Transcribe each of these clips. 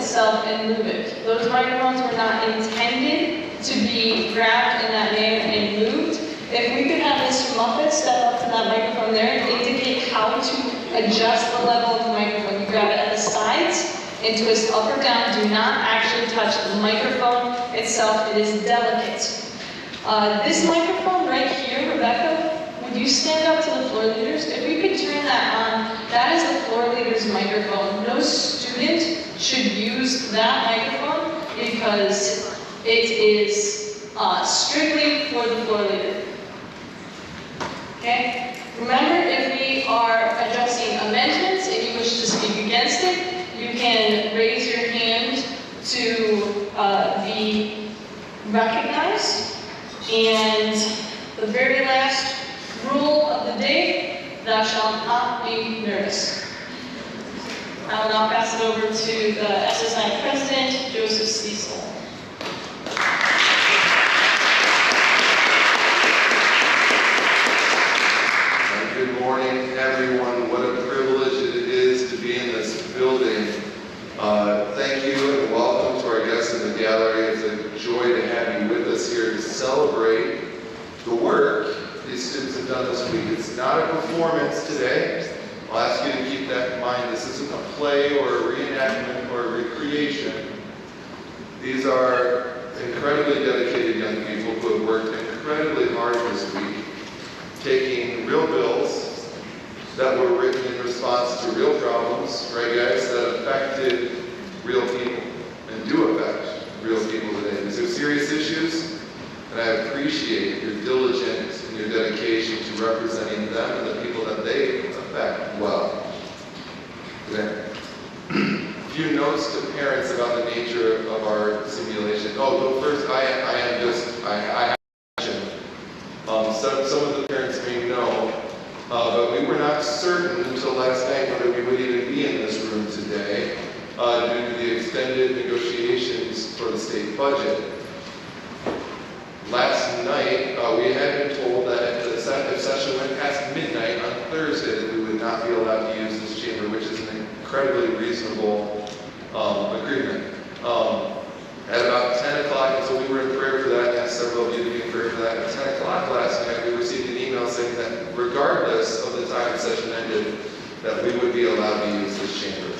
itself and move it. Those microphones were not intended to be grabbed in that manner and moved. If we could have Mr. Muffet step up to that microphone there and indicate how to adjust the level of the microphone. You grab it at the sides and twist up or down. Do not actually touch the microphone itself. It is delicate. This microphone right here, Rebecca, would you stand up to the floor leaders? If we could turn that on, that is the floor leader's microphone. No student should use that microphone because it is strictly for the floor leader. Okay? Remember, if we are addressing amendments and you wish to speak against it, you can raise your hand to be recognized. And the very last rule of the day, thou shalt not be nervous. I will now pass it over to the SSI President, Joseph Cecil. Good morning, everyone. What a privilege it is to be in this building. Thank you and welcome to our guests in the gallery. It's a joy to have you with us here to celebrate the work these students have done this week. It's not a performance today. I'll ask you to keep that in mind. This isn't a play or a reenactment or a recreation. These are incredibly dedicated young people who have worked incredibly hard this week, taking real bills that were written in response to real problems, right guys, that affected real people and do affect real people today. These are serious issues, and I appreciate your diligence and your dedication to representing them and the people that they affect well. Okay. A few notes to parents about the nature of our simulation. Oh, first, I have mentioned, some of the parents may know, but we were not certain until last night whether we would even be in this room today due to the extended negotiations for the state budget. Last night, we had been told that if the session went past midnight on Thursday, that we would not be allowed to use this chamber, which is an incredibly reasonable agreement. At about 10 o'clock, and so we were in prayer for that, and asked several of you to be in prayer for that. At 10 o'clock last night, we received an email saying that regardless of the time the session ended, that we would be allowed to use this chamber.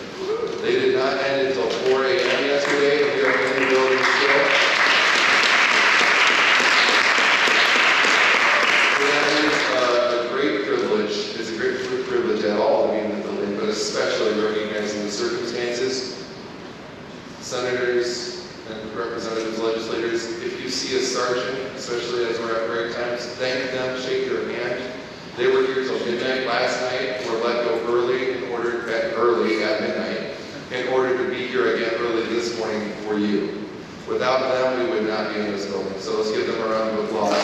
They did not end until 4 a.m. yesterday, and we are in the building still. So that is a great privilege. It's a great privilege at all to be in the building, but especially recognizing the circumstances. Senators and representatives, legislators, if you see a sergeant, especially as we're at break times, thank them, shake their hand. They were here till midnight last night, were let go early at midnight, in order to be here again early this morning for you. Without them, we would not be in this building. So let's give them a round of applause.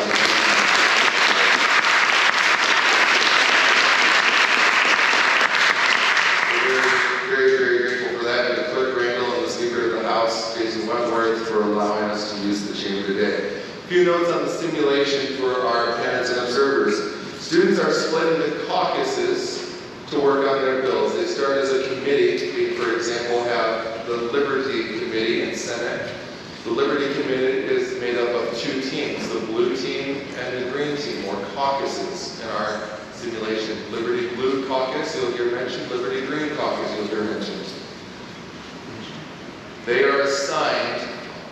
Jason Wentworth, for allowing us to use the chamber today. A few notes on the simulation for our parents and observers. Students are split into caucuses to work on their bills. They start as a committee. We, for example, have the Liberty Committee in Senate. The Liberty Committee is made up of two teams, the blue team and the green team, or caucuses in our simulation. Liberty Blue Caucus, you'll hear mentioned. Liberty Green Caucus, you'll hear mentioned. They are assigned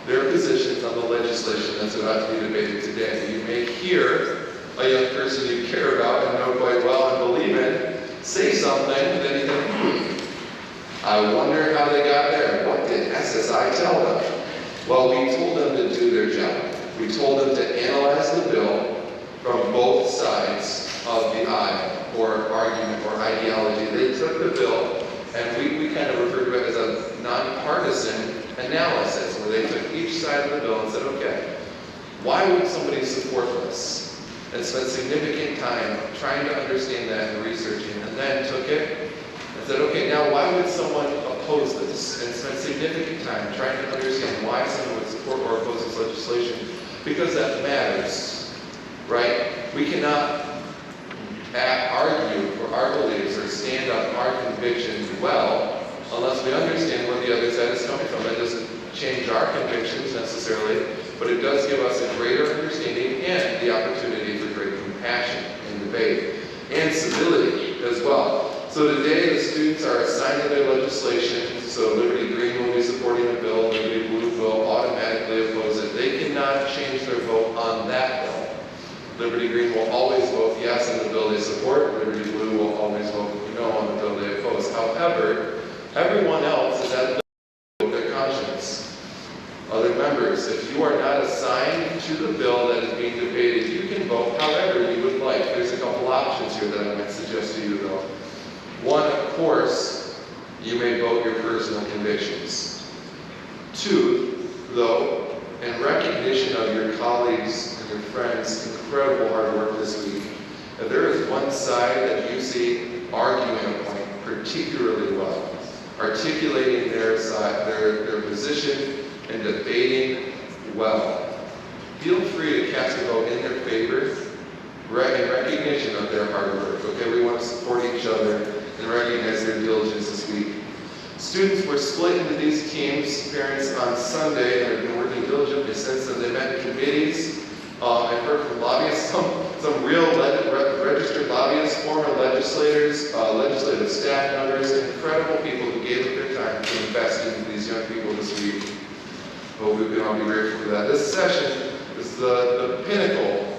their positions on the legislation that's about to be debated today. You may hear a young person you care about and know quite well and believe in say something, and then you think, I wonder how they got there. What did SSI tell them? Well, we told them to do their job. We told them to analyze the bill from both sides of the aisle, or argument, or ideology. They took the bill, and we kind of refer to it as a nonpartisan analysis, where they took each side of the bill and said, okay, why would somebody support this? And spent significant time trying to understand that and researching, and then took it and said, okay, now why would someone oppose this? And spent significant time trying to understand why someone would support or oppose this legislation, because that matters, right? We cannot argue for our beliefs or stand on our convictions well unless we understand where the other side is coming from. That doesn't change our convictions necessarily, but it does give us a greater understanding and the opportunity for great compassion and debate and civility as well. So today the students are assigned to their legislation, so Liberty Green will be supporting the bill, Liberty Blue will automatically oppose it. They cannot change their vote on that bill. Liberty Green will always vote yes on the bill they support, Liberty Blue will always vote no on the bill they oppose. However, everyone else is at the their conscience. Other members, if you are not assigned to the bill that is being debated, you can vote however you would like. There's a couple options here that I might suggest to you though. One, of course, you may vote your personal convictions. Two, though, in recognition of your colleagues and your friends' incredible hard work this week, if there is one side that you see arguing a point particularly well, articulating their side, their position, and debating well, feel free to cast a vote in their favor in recognition of their hard work. Okay, we want to support each other and recognize their diligence this week. Students were split into these teams. Parents on Sunday and have been working diligently since then. They met in committees. I've heard from lobbyists, some real registered lobbyists, former legislators, legislative staff members, incredible people who gave up their time to invest into these young people this week. Hope we can all be grateful for that. This session is the pinnacle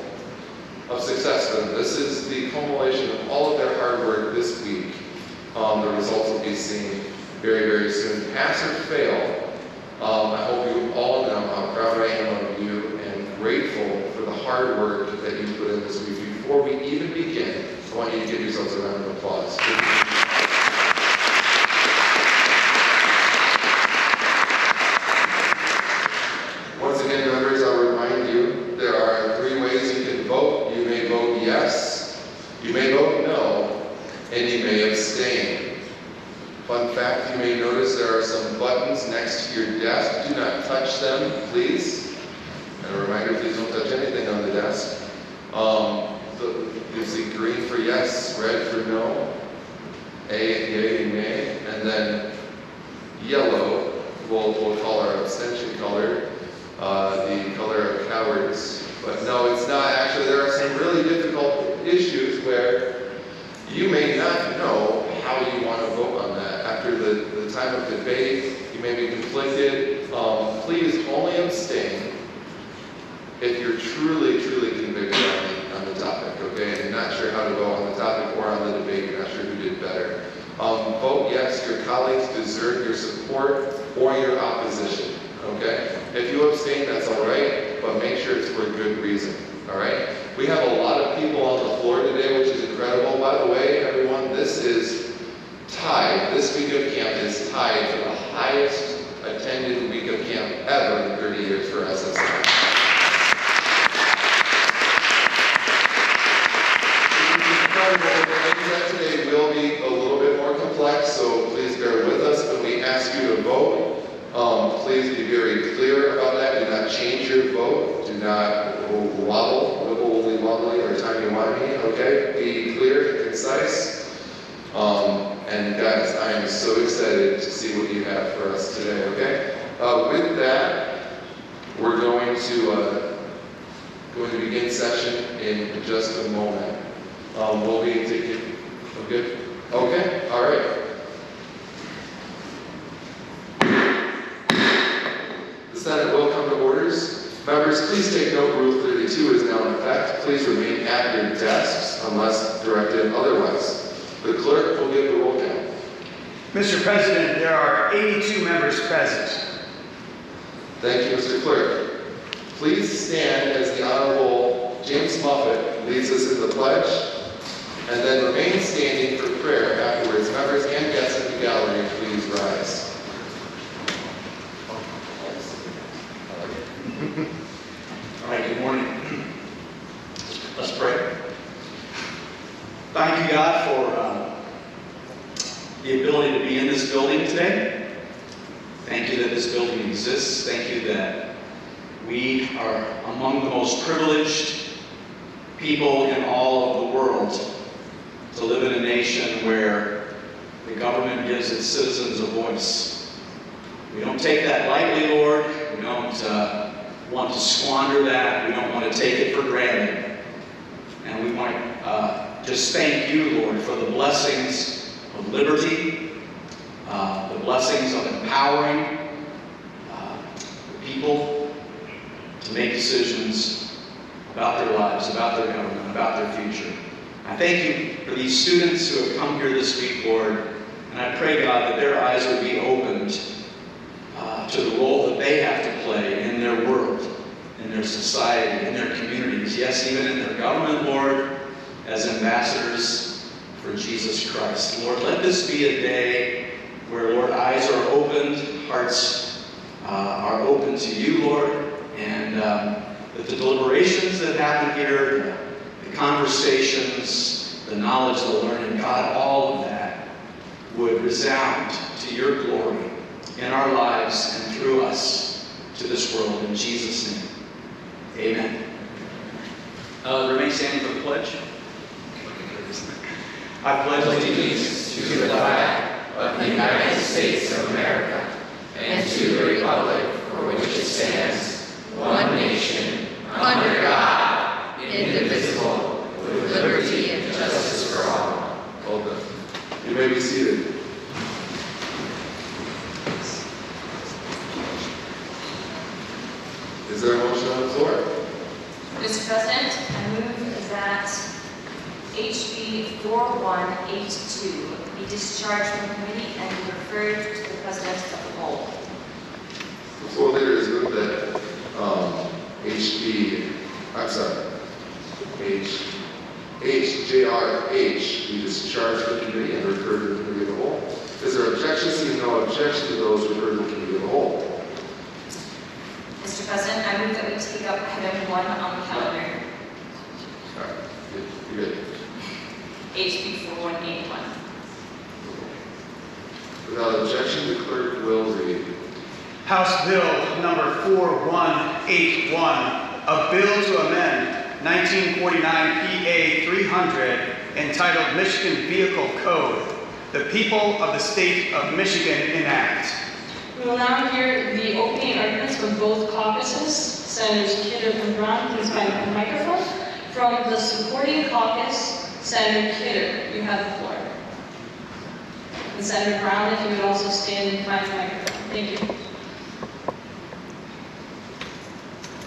of success for them. This is the culmination of all of their hard work this week. The results will be seen very, very soon. Pass or fail, I hope you all know how proud I am of you and grateful for the hard work that you put in this week. Before we even begin, I want you to give yourselves a round of applause. Once again, members, I'll remind you, there are 3 ways you can vote. You may vote yes, you may vote no, and you may abstain. Fun fact, you may notice there are some buttons next to your desk. Do not touch them, please. And a reminder, please don't touch anything on the desk. You see green for yes, red for no, yay, nay, and then yellow, we'll call our abstention color, the color of cowards. But no, it's not. Actually, there are some really difficult issues where you may not know how you want to vote on that. After the time of debate, you may be conflicted. Please only abstain if you're truly, truly convicted on the topic, okay? And you're not sure how to vote on the topic or on the debate, you're not sure who did better. Vote yes, your colleagues deserve your support or your opposition, okay? If you abstain, that's all right, but make sure it's for a good reason, all right? We have a lot of people on the floor today, which is incredible. By the way, everyone, this is tied. This week of camp is tied for the highest attended week of camp ever in 30 years for SSI. Today will be a little bit more complex, so please bear with us when we ask you to vote. Please be very clear about that. Do not change your vote. Do not wibbly-wobbly or timey-wimey, okay? Be clear and concise. And guys, I am so excited to see what you have for us today, okay? With that, we're going to begin session in just a moment. We'll be taking, good? Okay, all right. The Senate will come to orders. Members, please take note, Rule 32 is now in effect. Please remain at your desks unless directed otherwise. The clerk will give the roll count. Mr. President, there are 82 members present. Thank you, Mr. Clerk. Please stand as the Honorable James Muffett leads us in the pledge, and then remain standing for prayer afterwards. Members and guests in the gallery, please rise. All right, good morning. Let's pray. Thank you, God, for the ability to be in this building today. Thank you that this building exists. Thank you that we are among the most privileged people in all of the world to live in a nation where the government gives its citizens a voice. We don't take that lightly, Lord. We don't want to squander that. We don't want to take it for granted. And we want to just thank you, Lord, for the blessings of liberty, the blessings of empowering the people to make decisions about their lives, about their government, about their future. I thank you for these students who have come here this week, Lord, and I pray, God, that their eyes would be opened to the role that they have to play in their world, in their society, in their communities, yes, even in their government, Lord, as ambassadors for Jesus Christ. Lord, let this be a day where, Lord, eyes are opened, hearts are open to you, Lord, and that the deliberations that happen here, the conversations, the knowledge, the learning, God, all of that would resound to your glory in our lives and through us to this world. In Jesus' name, amen. Remain standing for the pledge. I pledge allegiance to the flag of the United States of America and to the republic for which it stands, one nation, under God, indivisible, with liberty and justice for all. Well done. You may be seated. Is there a motion on the floor? Mr. President, I move that HB 4182 be discharged from committee and be referred to the President of the whole. The floor leader has moved that HJRH be discharged from the committee and referred to the committee of the whole. Is there objection? Seeing no objection to those referred to the committee of the whole. Mr. President, I move that we take up item 1 on the calendar, All right, you're good. HB 4181. Without objection, the clerk will read. House Bill number 4181, a bill to amend 1949 PA 300 entitled Michigan Vehicle Code, the people of the state of Michigan enact. We will now hear the opening arguments from both caucuses. Senators Kidder and Brown, please find the microphone. From the supporting caucus, Senator Kidder, you have the floor. And Senator Brown, if you would also stand and find the microphone. Thank you.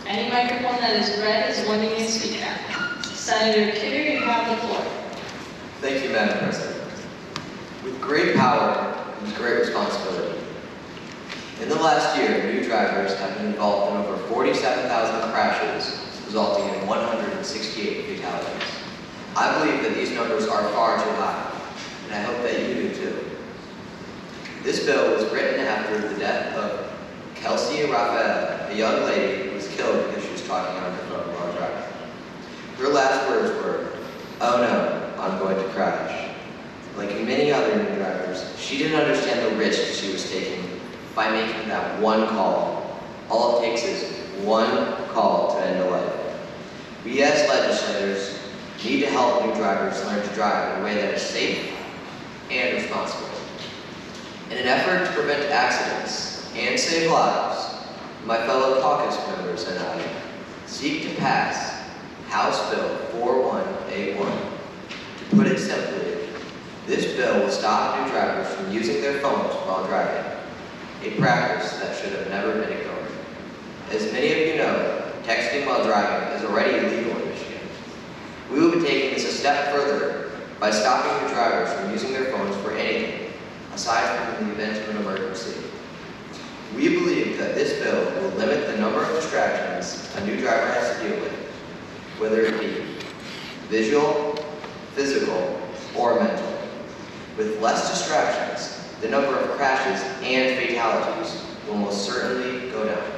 Any microphone that is red is one you need to speak at. Senator Kidder, you have the floor. Thank you, Madam President. With great power comes great responsibility. In the last year, new drivers have been involved in over 47,000 crashes, resulting in 168 fatalities. I believe that these numbers are far too high, and I hope that you do too. This bill was written after the death of Kelsey Raphael, a young lady who was killed because she was talking on her phone while driving. Her last words were, "Oh no, I'm going to crash." Like many other new drivers, she didn't understand the risk she was taking by making that one call. All it takes is one call to end a life. We as legislators need to help new drivers learn to drive in a way that is safe and responsible. In an effort to prevent accidents and save lives, my fellow caucus members and I seek to pass House Bill 4181. To put it simply, this bill will stop new drivers from using their phones while driving, a practice that should have never been ignored. As many of you know, texting while driving is already illegal in Michigan. We will be taking this a step further by stopping new drivers from using their phones for anything, aside from the event of an emergency. We believe that this bill will limit the number of distractions a new driver has to deal with, whether it be visual, physical, or mental. With less distractions, the number of crashes and fatalities will most certainly go down,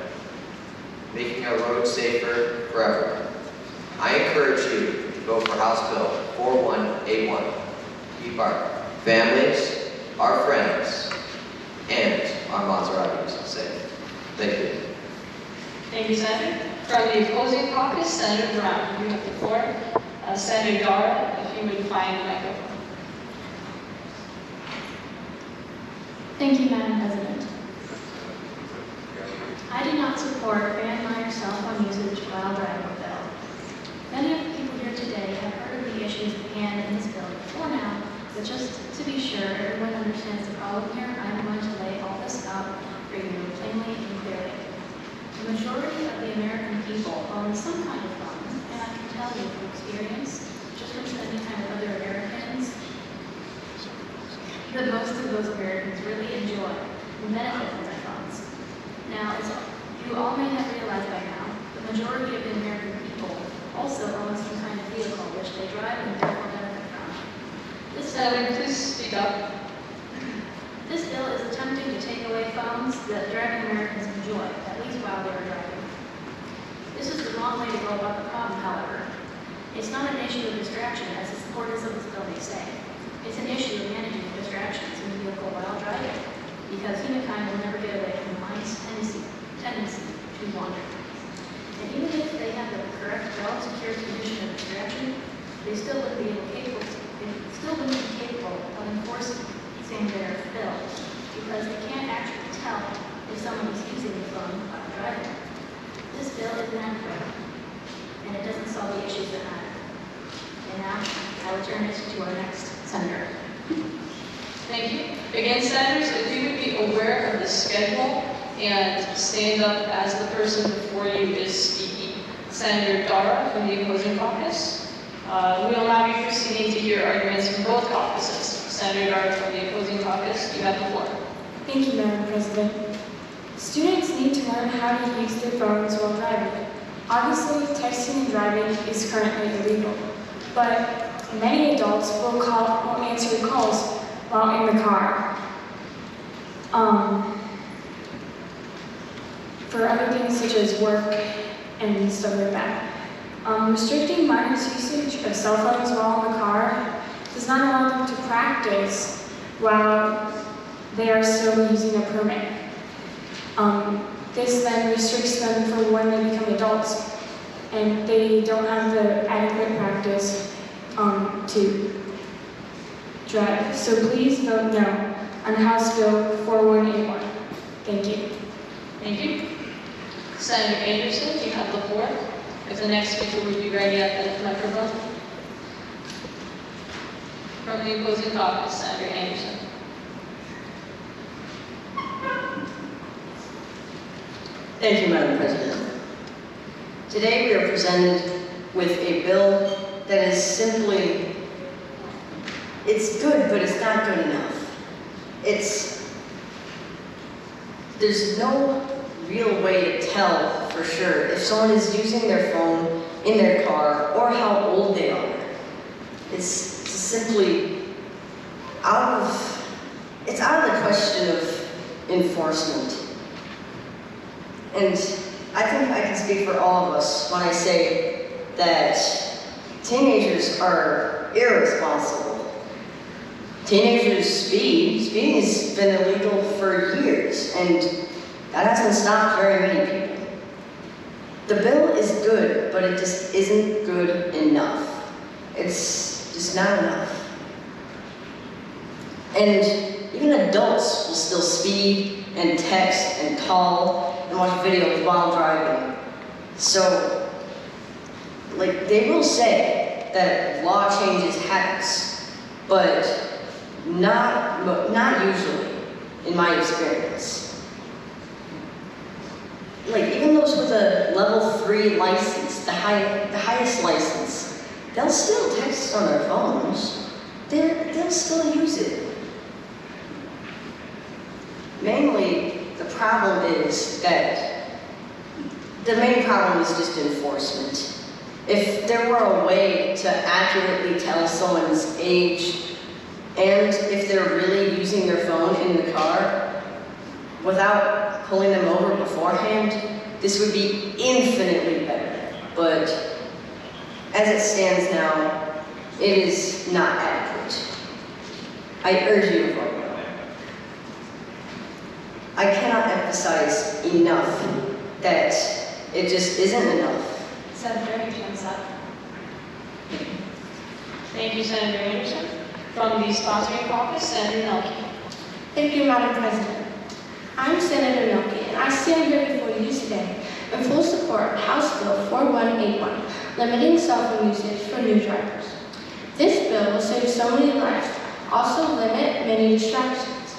making our roads safer for everyone. I encourage you to vote for House Bill 4181. Keep our families, our friends, and our Maseratis safe. Thank you. Thank you, Senator. From the opposing caucus, Senator Brown, you have the floor. Senator Dara, if you would find the microphone. Thank you, Madam President. I do not support ban minor cell phone usage while driving bill. Many of the people here today have heard of the issues at hand in this bill before now, but just to be sure everyone understands the problem here, I'm going to lay all this out for you plainly and clearly. The majority of the American people own some kind of phone, and I can tell you from experience, just from spending time with other Americans, that most of those Americans really enjoy and benefit from their phones. Now, as you all may have realized by now, the majority of the American people also own some kind of vehicle which they drive and therefore benefit from. Please speak up. This bill is attempting to take away phones that driving Americans enjoy, at least while they are driving. This is the wrong way to go about the problem, however. It's not an issue of distraction, as the supporters of this bill may say. It's an issue of managing distractions in the vehicle while driving, because humankind will never get away from the mind's tendency to wander. And even if they have the correct, well-secured condition of distraction, they still wouldn't be capable of enforcing their bill, because they can't actually tell if someone is using the phone while driving. This bill is inadequate, and it doesn't solve the issues that matter. And now, I will turn it to our next senator. Thank you. Again, senators, if you would be aware of the schedule and stand up as the person before you is speaking. Senator Dara from the opposing caucus. We will now be proceeding to hear arguments from both caucuses. Senator Dara from the opposing caucus, you have the floor. Thank you, Madam President. Students need to learn how to use their phones while driving. Obviously, texting and driving is currently illegal, but many adults will answer calls while in the car. For other things such as work and stuff like that. Restricting minors' usage of cell phones while in the car does not allow them to practice while they are still using a permit. This then restricts them for when they become adults, and they don't have the adequate practice to drive. So please vote no on House Bill 4181. Thank you. Thank you. Senator Anderson, you have the floor. If the next speaker would be ready at the microphone. From the opposing caucus, Senator Anderson. Thank you, Madam President. Today we are presented with a bill that is simply, it's good, but it's not good enough. There's no real way to tell for sure if someone is using their phone in their car or how old they are. It's simply out of the question of enforcement. And I think I can speak for all of us when I say that teenagers are irresponsible. Teenagers speed. Speeding has been illegal for years, and that hasn't stopped very many people. The bill is good, but it just isn't good enough. It's just not enough. And even adults will still speed and text and call and watch videos while driving. So, they will say that law changes habits, but not usually, in my experience. Even those with a level 3 license, the highest license, they'll still text on their phones. They'll still use it. Mainly, the main problem is just enforcement. If there were a way to accurately tell someone's age and if they're really using their phone in the car without pulling them over beforehand, this would be infinitely better. But as it stands now, it is not adequate. I urge you to vote no. I cannot emphasize enough that it just isn't enough. Senator, your time's up. Thank you, Senator Anderson. From the sponsoring caucus, Senator Nelke. Thank you, Madam President. I'm Senator Nelke, and I stand here before you today in full support of House Bill 4181, limiting cell phone usage for new drivers. This bill will save so many lives, also limit many distractions.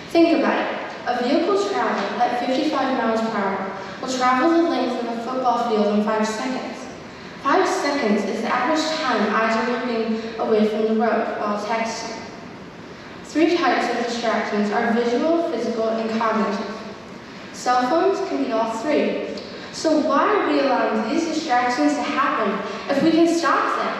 Think about it. A vehicle traveling at 55 miles per hour will travel the length of a football field in 5 seconds. 5 seconds is the average time eyes are looking away from the road while texting. 3 types of distractions are visual, physical, and cognitive. Cell phones can be all 3. So why are we allowing these distractions to happen if we can stop them?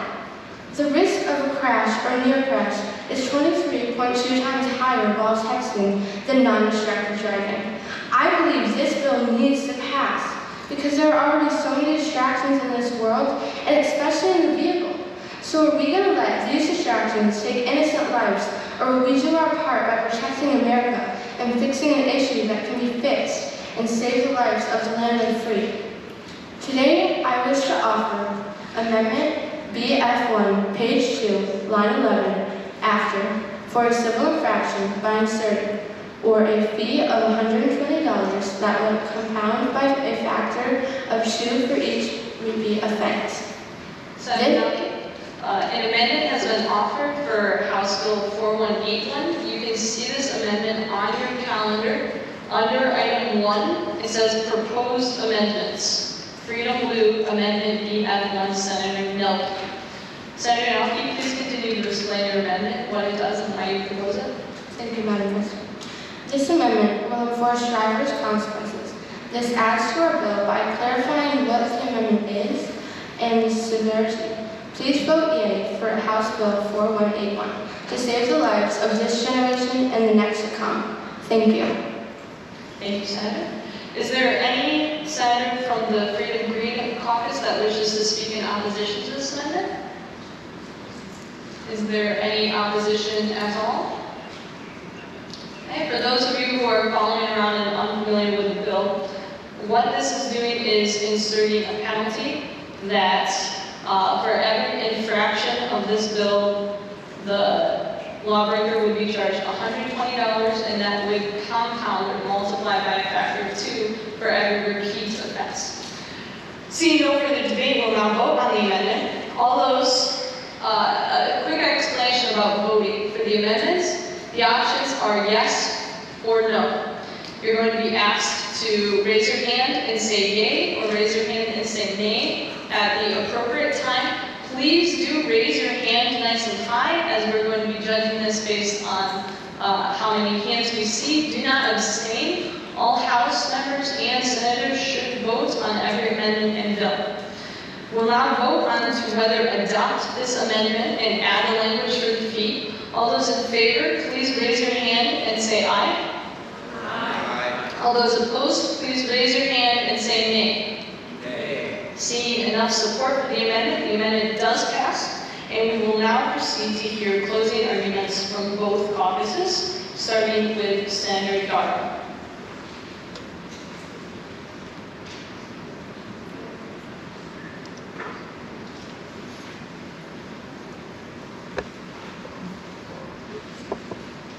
The risk of a crash or near crash is 23.2 times higher while texting than non-distracted driving. I believe this bill needs to pass because there are already so many distractions in this world, and especially in the vehicle. So are we going to let these distractions take innocent lives, or will we do our part by protecting America and fixing an issue that can be fixed and save the lives of the land of the free? Today, I wish to offer Amendment BF1, page 2, line 11, after, for a civil infraction by inserting, or a fee of $120 that would compound by a factor of 2 for each repeat offense. An amendment has been offered for House Bill 4181. You can see this amendment on your calendar. Under item 1, it says proposed amendments. Freedom Blue Amendment BF1, Senator Nelke. Senator Nelke, please continue to explain your amendment, what it does and why you propose it. Thank you, Madam President. This amendment will enforce drivers' consequences. This adds to our bill by clarifying what the amendment is and the severity. Please vote yea for House Bill 4181 to save the lives of this generation and the next to come. Thank you. Thank you, Senator. Is there any senator from the Freedom Green Caucus that wishes to speak in opposition to this amendment? Is there any opposition at all? Okay, for those of you who are following around and unfamiliar with the bill, what this is doing is inserting a penalty that for every infraction of this bill, the lawbreaker would be charged $120, and that would compound or multiply by a factor of 2 for every repeat offense. Seeing no further debate, we'll now vote on the amendment. All those, a quick explanation about voting for the amendments. The options are yes or no. You're going to be asked to raise your hand and say yay, or raise your hand and say nay at the appropriate time. Please do raise your hand nice and high, as we're going to be judging this based on how many hands we see. Do not abstain. All House members and senators should vote on every amendment and bill. We'll now vote on to whether adopt this amendment and add a language for the fee. All those in favor, please raise your hand and say aye. Aye. All those opposed, please raise your hand and say nay. Nay. Seeing enough support for the amendment does pass, and we will now proceed to hear closing arguments from both caucuses, starting with Senator Darrow.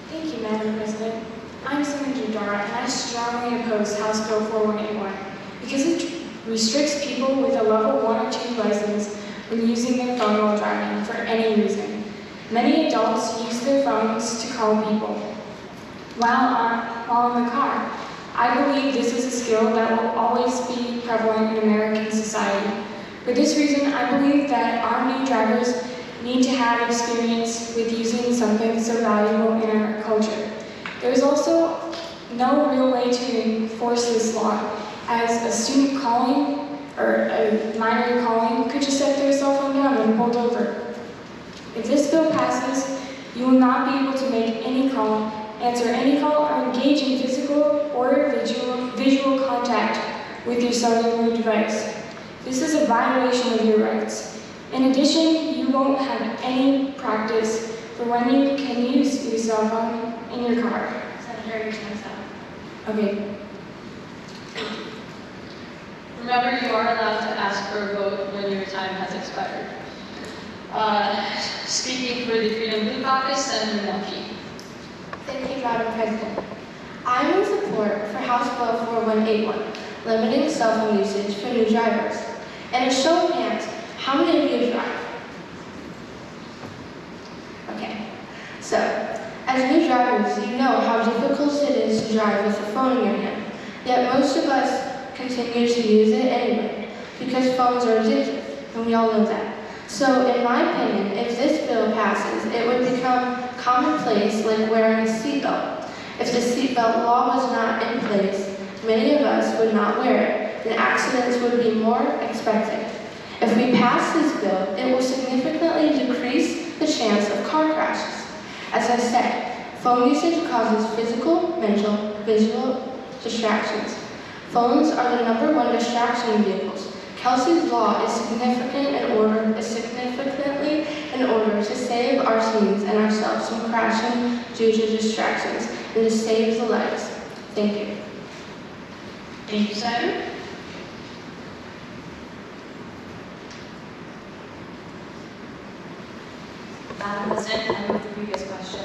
Thank you, Madam President. I'm Senator Darrow, and I strongly oppose House Bill 4181 because it restricts people with a level 1 or 2 license from using their phone while driving for any reason. Many adults use their phones to call people while in the car. I believe this is a skill that will always be prevalent in American society. For this reason, I believe that our new drivers need to have experience with using something so valuable in our culture. There is also no real way to enforce this law, as a student calling or a minor calling could just set their cell phone down and pulled over. If this bill passes, you will not be able to make any call, answer any call, or engage in physical or visual contact with your cellular device. This is a violation of your rights. In addition, you won't have any practice for when you can use your cell phone in your car. Senator, your time's up. Okay. Remember, you are allowed to ask for a vote when your time has expired. Speaking for the Freedom Blue Caucus, Senator Nelke. Thank you, Madam President. I am in support for House Bill 4181, limiting cell phone usage for new drivers. And a show of hands, how many of you drive? Okay, so, as new drivers, you know how difficult it is to drive with a phone in your hand. Yet most of us continue to use it anyway, because phones are addictive, and we all know that. So, in my opinion, if this bill passes, it would become commonplace like wearing a seatbelt. If the seatbelt law was not in place, many of us would not wear it, and accidents would be more expected. If we pass this bill, it will significantly decrease the chance of car crashes. As I said, phone usage causes physical, mental, visual distractions. Phones are the #1 distraction in vehicles. Kelsey's Law is significantly in order to save our teens and ourselves from crashing due to distractions and to save the lives. Thank you. Thank you, Simon. Madam President, I move the previous question.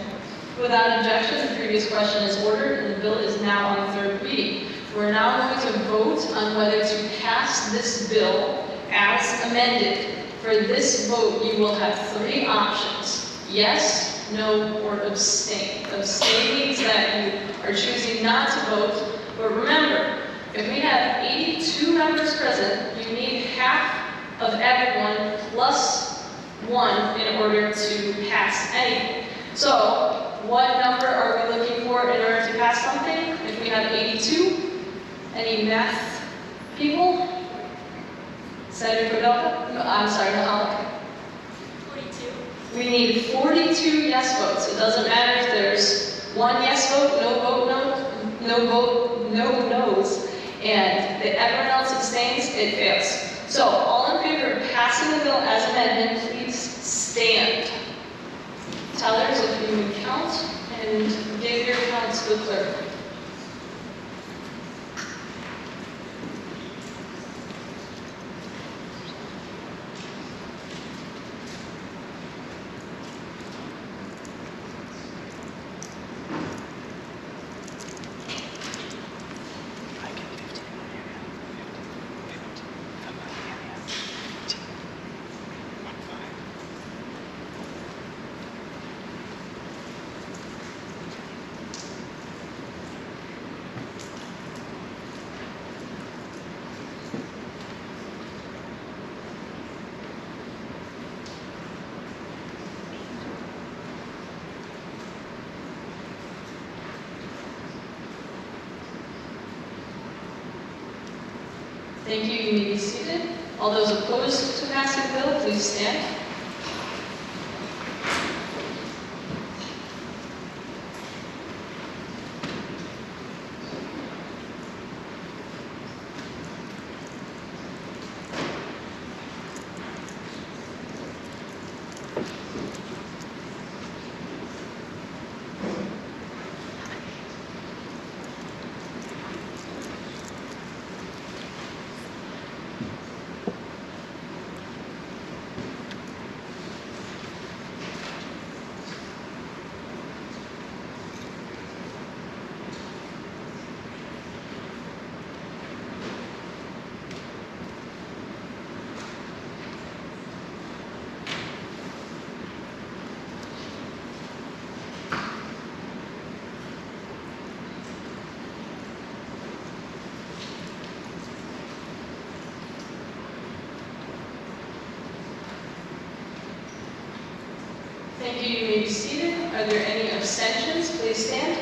Without objection, the previous question is ordered and the bill is now on third reading. We're now going to vote on whether to pass this bill as amended. For this vote, you will have 3 options: yes, no, or abstain. Abstain means that you are choosing not to vote, but remember, if we have 82 members present, you need half of everyone plus 1 in order to pass anything. So, what number are we looking for in order to pass something? If we have 82, any math people? Senator Cordova? No, I'm sorry, no, Alec. 42. We need 42 yes votes. It doesn't matter if there's 1 yes vote, no vote, no no's, and everyone else abstains, it fails. So, all in favor of passing the bill as amended, please stand. Tellers, if you would count and give your count to the clerk. Thank you. You may be seated. All those opposed to passing the bill, please stand. Thank you. You may be seated. Are there any abstentions? Please stand.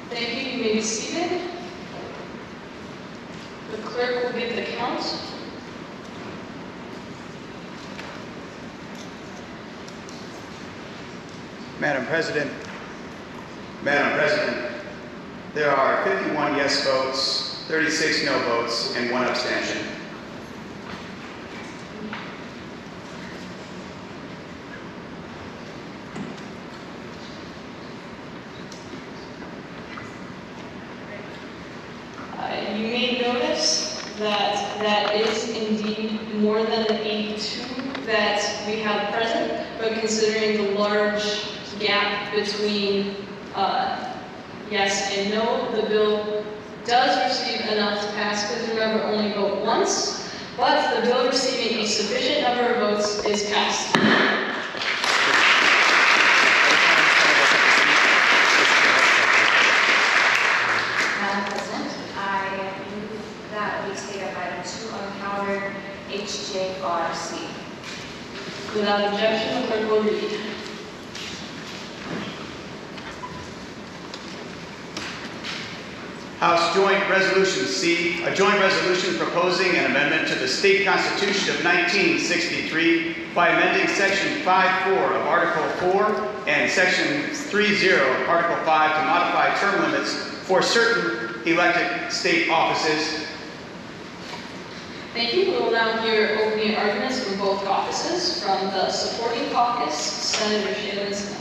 Thank you. You may be seated. The clerk will give the count. Madam President, there are 51 yes votes, 36 no votes, and 1 abstention. that is indeed more than the 82 that we have present, but considering the large gap between yes and no, the bill does receive enough to pass. Please remember, only vote once, but the bill receiving a sufficient number of votes is passed. Madam President, I move that we take up item 2 on calendar HJRC. Without objection, the clerk will read. House Joint Resolution C, a joint resolution proposing an amendment to the State Constitution of 1963 by amending Section 5.4 of Article 4 and Section 3.0 of Article 5 to modify term limits for certain elected state offices. Thank you. We will now hear opening arguments from both caucuses. From the supporting caucus, Senator Shailen Smith.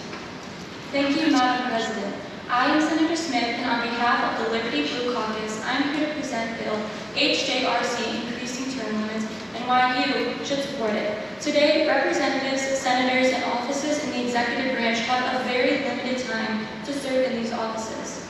Thank you, Madam President. I am Senator Smith, and on behalf of the Liberty Blue Caucus, I'm here to present Bill HJRC, increasing term limits, and why you should support it. Today, representatives, senators, and offices in the executive branch have a very limited time to serve in these offices.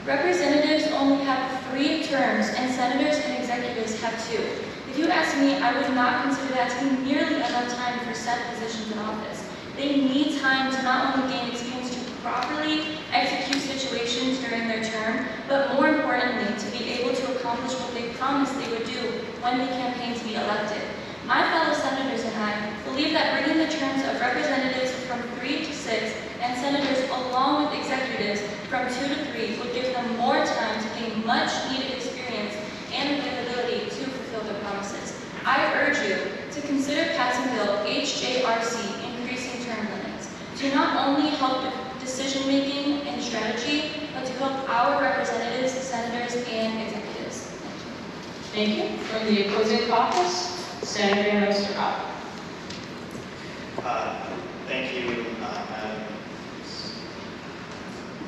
Representatives only have 3 terms, and senators and executives have 2. If you ask me, I would not consider that to be nearly enough time for set positions in office. They need time to not only gain experience to properly execute situations during their term, but more importantly, to be able to accomplish what they promised they would do when they campaigned to be elected. My fellow senators and I believe that bringing the terms of representatives from 3 to 6 and senators along with executives from 2 to 3 would give them more time to gain much needed experience and availability to fulfill their promises. I urge you to consider passing Bill HJRC, increasing term limits, to not only help decision-making and strategy, but to help our representatives, senators, and executives. Thank you. From the opposing caucus, Senator Osterhoff. Thank you, Madam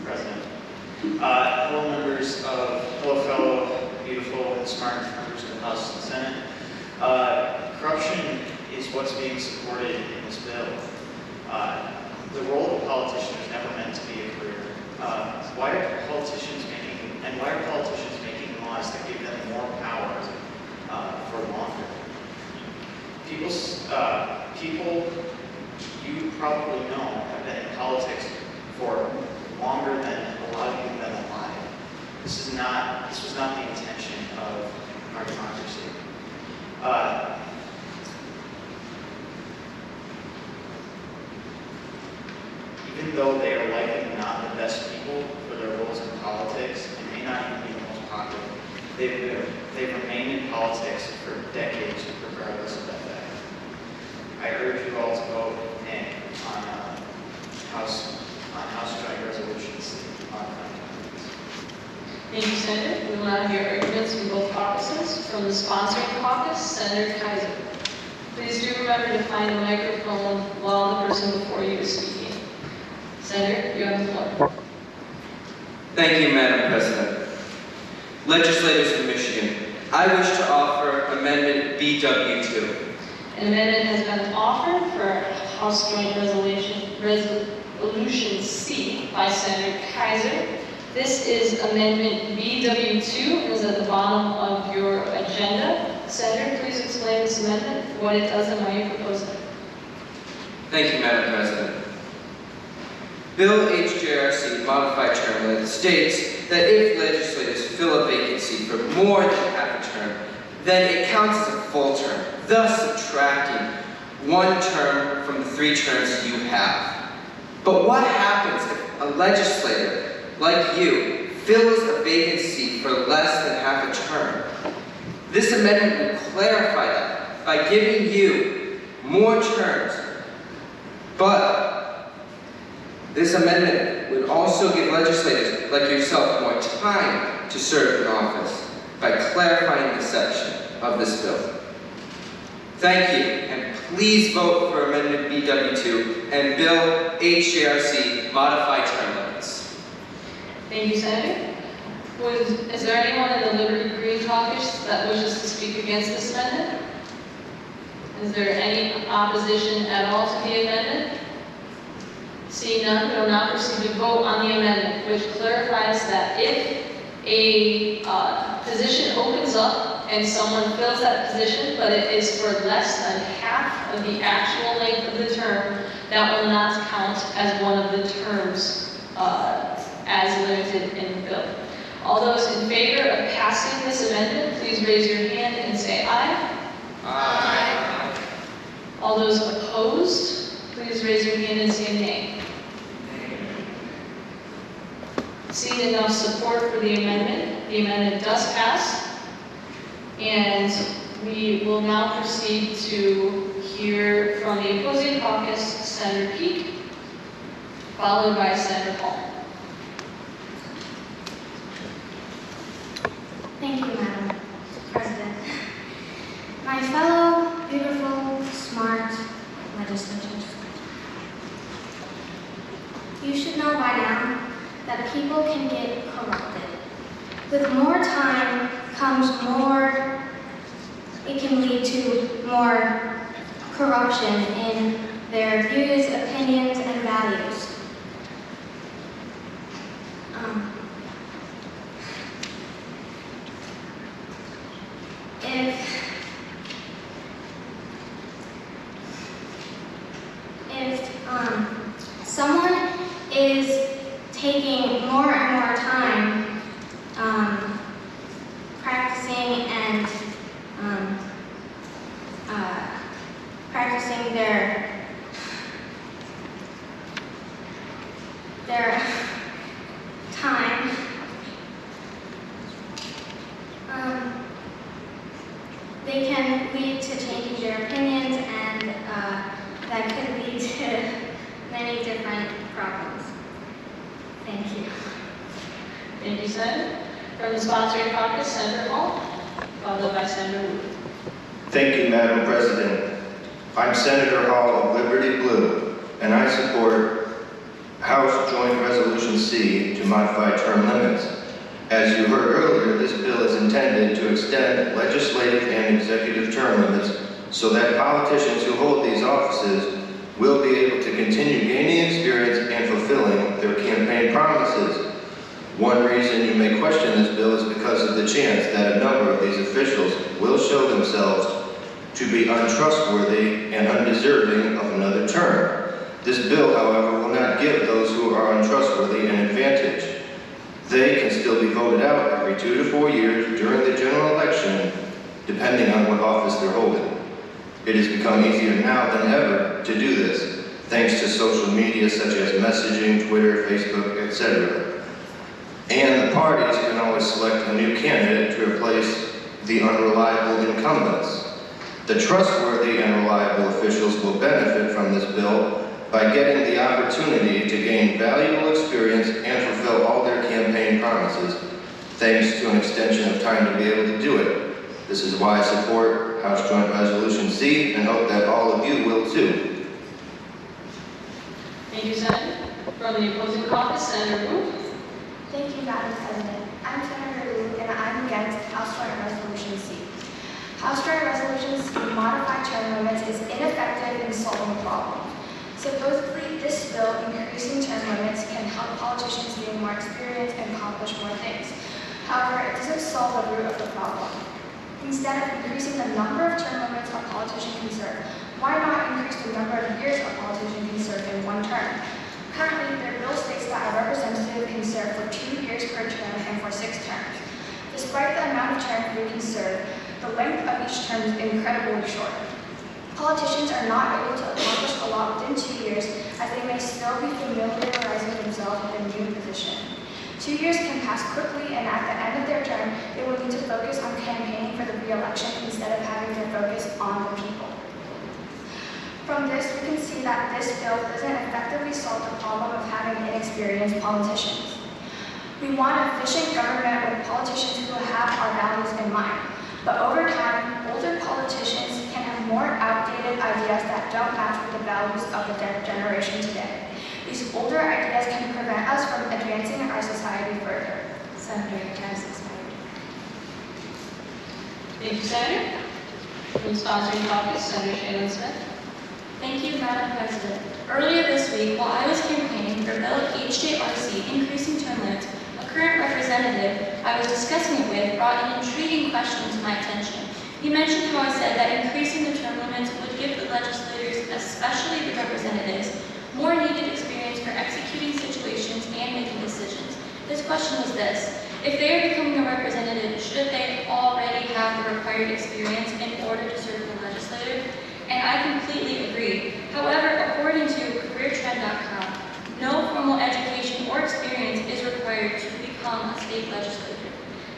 President. Hello, members of, hello, fellow beautiful and smart members of the House and Senate. Corruption is what's being supported in this bill. The role of a politician is never meant to be a career. Why are politicians making laws that give them more power for longer? People you probably know have been in politics for longer than a lot of you have been alive. This was not the intention of our democracy. Even though they are likely not the best people for their roles in politics and may not even be the most popular, they've remained in politics for decades regardless of that fact. I urge you all to vote nay on House Joint Resolution C. Thank you, Senator. We will now hear arguments from both caucuses. From the sponsoring caucus, Senator Kaiser. Please do remember to find a microphone while the person before you is speaking. Senator, you have the floor. Thank you, Madam President. Legislators from Michigan, I wish to offer Amendment BW2. An amendment has been offered for House Joint Resolution C by Senator Kaiser. This is Amendment BW2 and is at the bottom of your agenda. Senator, please explain this amendment, what it does and why you propose it. Thank you, Madam President. Bill HJRC modified term limits states that if legislators fill a vacancy for more than half a term, then it counts as a full term, thus subtracting 1 term from the 3 terms you have. But what happens if a legislator like you fills a vacancy for less than half a term? This amendment would clarify that by giving you more terms. But this amendment would also give legislators like yourself more time to serve in office by clarifying this section of this bill. Thank you, and please vote for Amendment BW2 and Bill HJRC modified term limits. Thank you, Senator. Is there anyone in the Liberty Green Caucus Caucus that wishes to speak against this amendment? Is there any opposition at all to the amendment? Seeing none, we will now proceed to vote on the amendment, which clarifies that if a position opens up and someone fills that position, but it is for less than half of the actual length of the term, that will not count as one of the terms as limited in the bill. All those in favor of passing this amendment, please raise your hand and say aye. Aye. All those opposed, please raise your hand and say nay. Seeing enough support for the amendment does pass. And we will now proceed to hear from the opposing caucus, Senator Peake, followed by Senator Paul. Thank you, Madam President. My fellow beautiful, smart legislators, you should know by now that people can get corrupted. With more time comes more, it can lead to more corruption in their views, opinions, and values. If someone is taking more and more time practicing and practicing their time, they can lead to changing their opinions, and that could lead to many different problems. Thank you. Thank you, Senator. From the sponsoring caucus, Senator Hall, followed by Senator Wu. Thank you, Madam President. I'm Senator Hall of Liberty Blue, and I support House Joint Resolution C to modify term limits. As you heard earlier, this bill is intended to extend legislative and executive term limits so that politicians who hold these offices will be able to continue gaining experience and fulfilling their campaign promises. One reason you may question this bill is because of the chance that a number of these officials will show themselves to be untrustworthy and undeserving of another term. This bill, however, will not give those who are untrustworthy an advantage. They can still be voted out every 2 to 4 years during the general election, depending on what office they're holding. It has become easier now than ever to do this, thanks to social media such as messaging, Twitter, Facebook, etc. And the parties can always select a new candidate to replace the unreliable incumbents. The trustworthy and reliable officials will benefit from this bill by getting the opportunity to gain valuable experience and fulfill all their campaign promises, thanks to an extension of time to be able to do it. This is why I support House Joint Resolution C and hope that all of you will too. Thank you, Senator. From the opposing caucus, Senator Wu. Thank you, Madam President. I'm Senator Wu, and I'm against House Joint Resolution C. House Joint Resolution C to modify term limits is ineffective in solving the problem. Supposedly, this bill increasing term limits can help politicians gain more experience and accomplish more things. However, it doesn't solve the root of the problem. Instead of increasing the number of term limits a politician can serve, why not increase the number of years a politician can serve in one term? Currently, their bill states that a representative can serve for 2 years per term and for 6 terms. Despite the amount of terms they can serve, the length of each term is incredibly short. Politicians are not able to accomplish a lot within 2 years, as they may still be familiarizing themselves with a new position. 2 years can pass quickly, and at the end of their term, they will need to focus on campaigning for the re-election instead of having their focus on the people. From this, we can see that this bill doesn't effectively solve the problem of having inexperienced politicians. We want efficient government with politicians who have our values in mind. But over time, older politicians can have more outdated ideas that don't match with the values of the generation today. These older ideas can prevent us from advancing our society further. Senator, your time has expired. Thank you, Senator. From the sponsoring caucus, Senator Shaylin Smith. Thank you, Madam President. Earlier this week, while I was campaigning for Bill HJRC increasing term limits, a current representative I was discussing it with brought an intriguing question to my attention. He mentioned how I said that increasing the term limits would give the legislators, especially the representatives, more needed experience for executing situations and making decisions. His question was this: if they are becoming a representative, should they already have the required experience in order to serve the legislature? And I completely agree. However, according to CareerTrend.com, no formal education or experience is required to become a state legislator.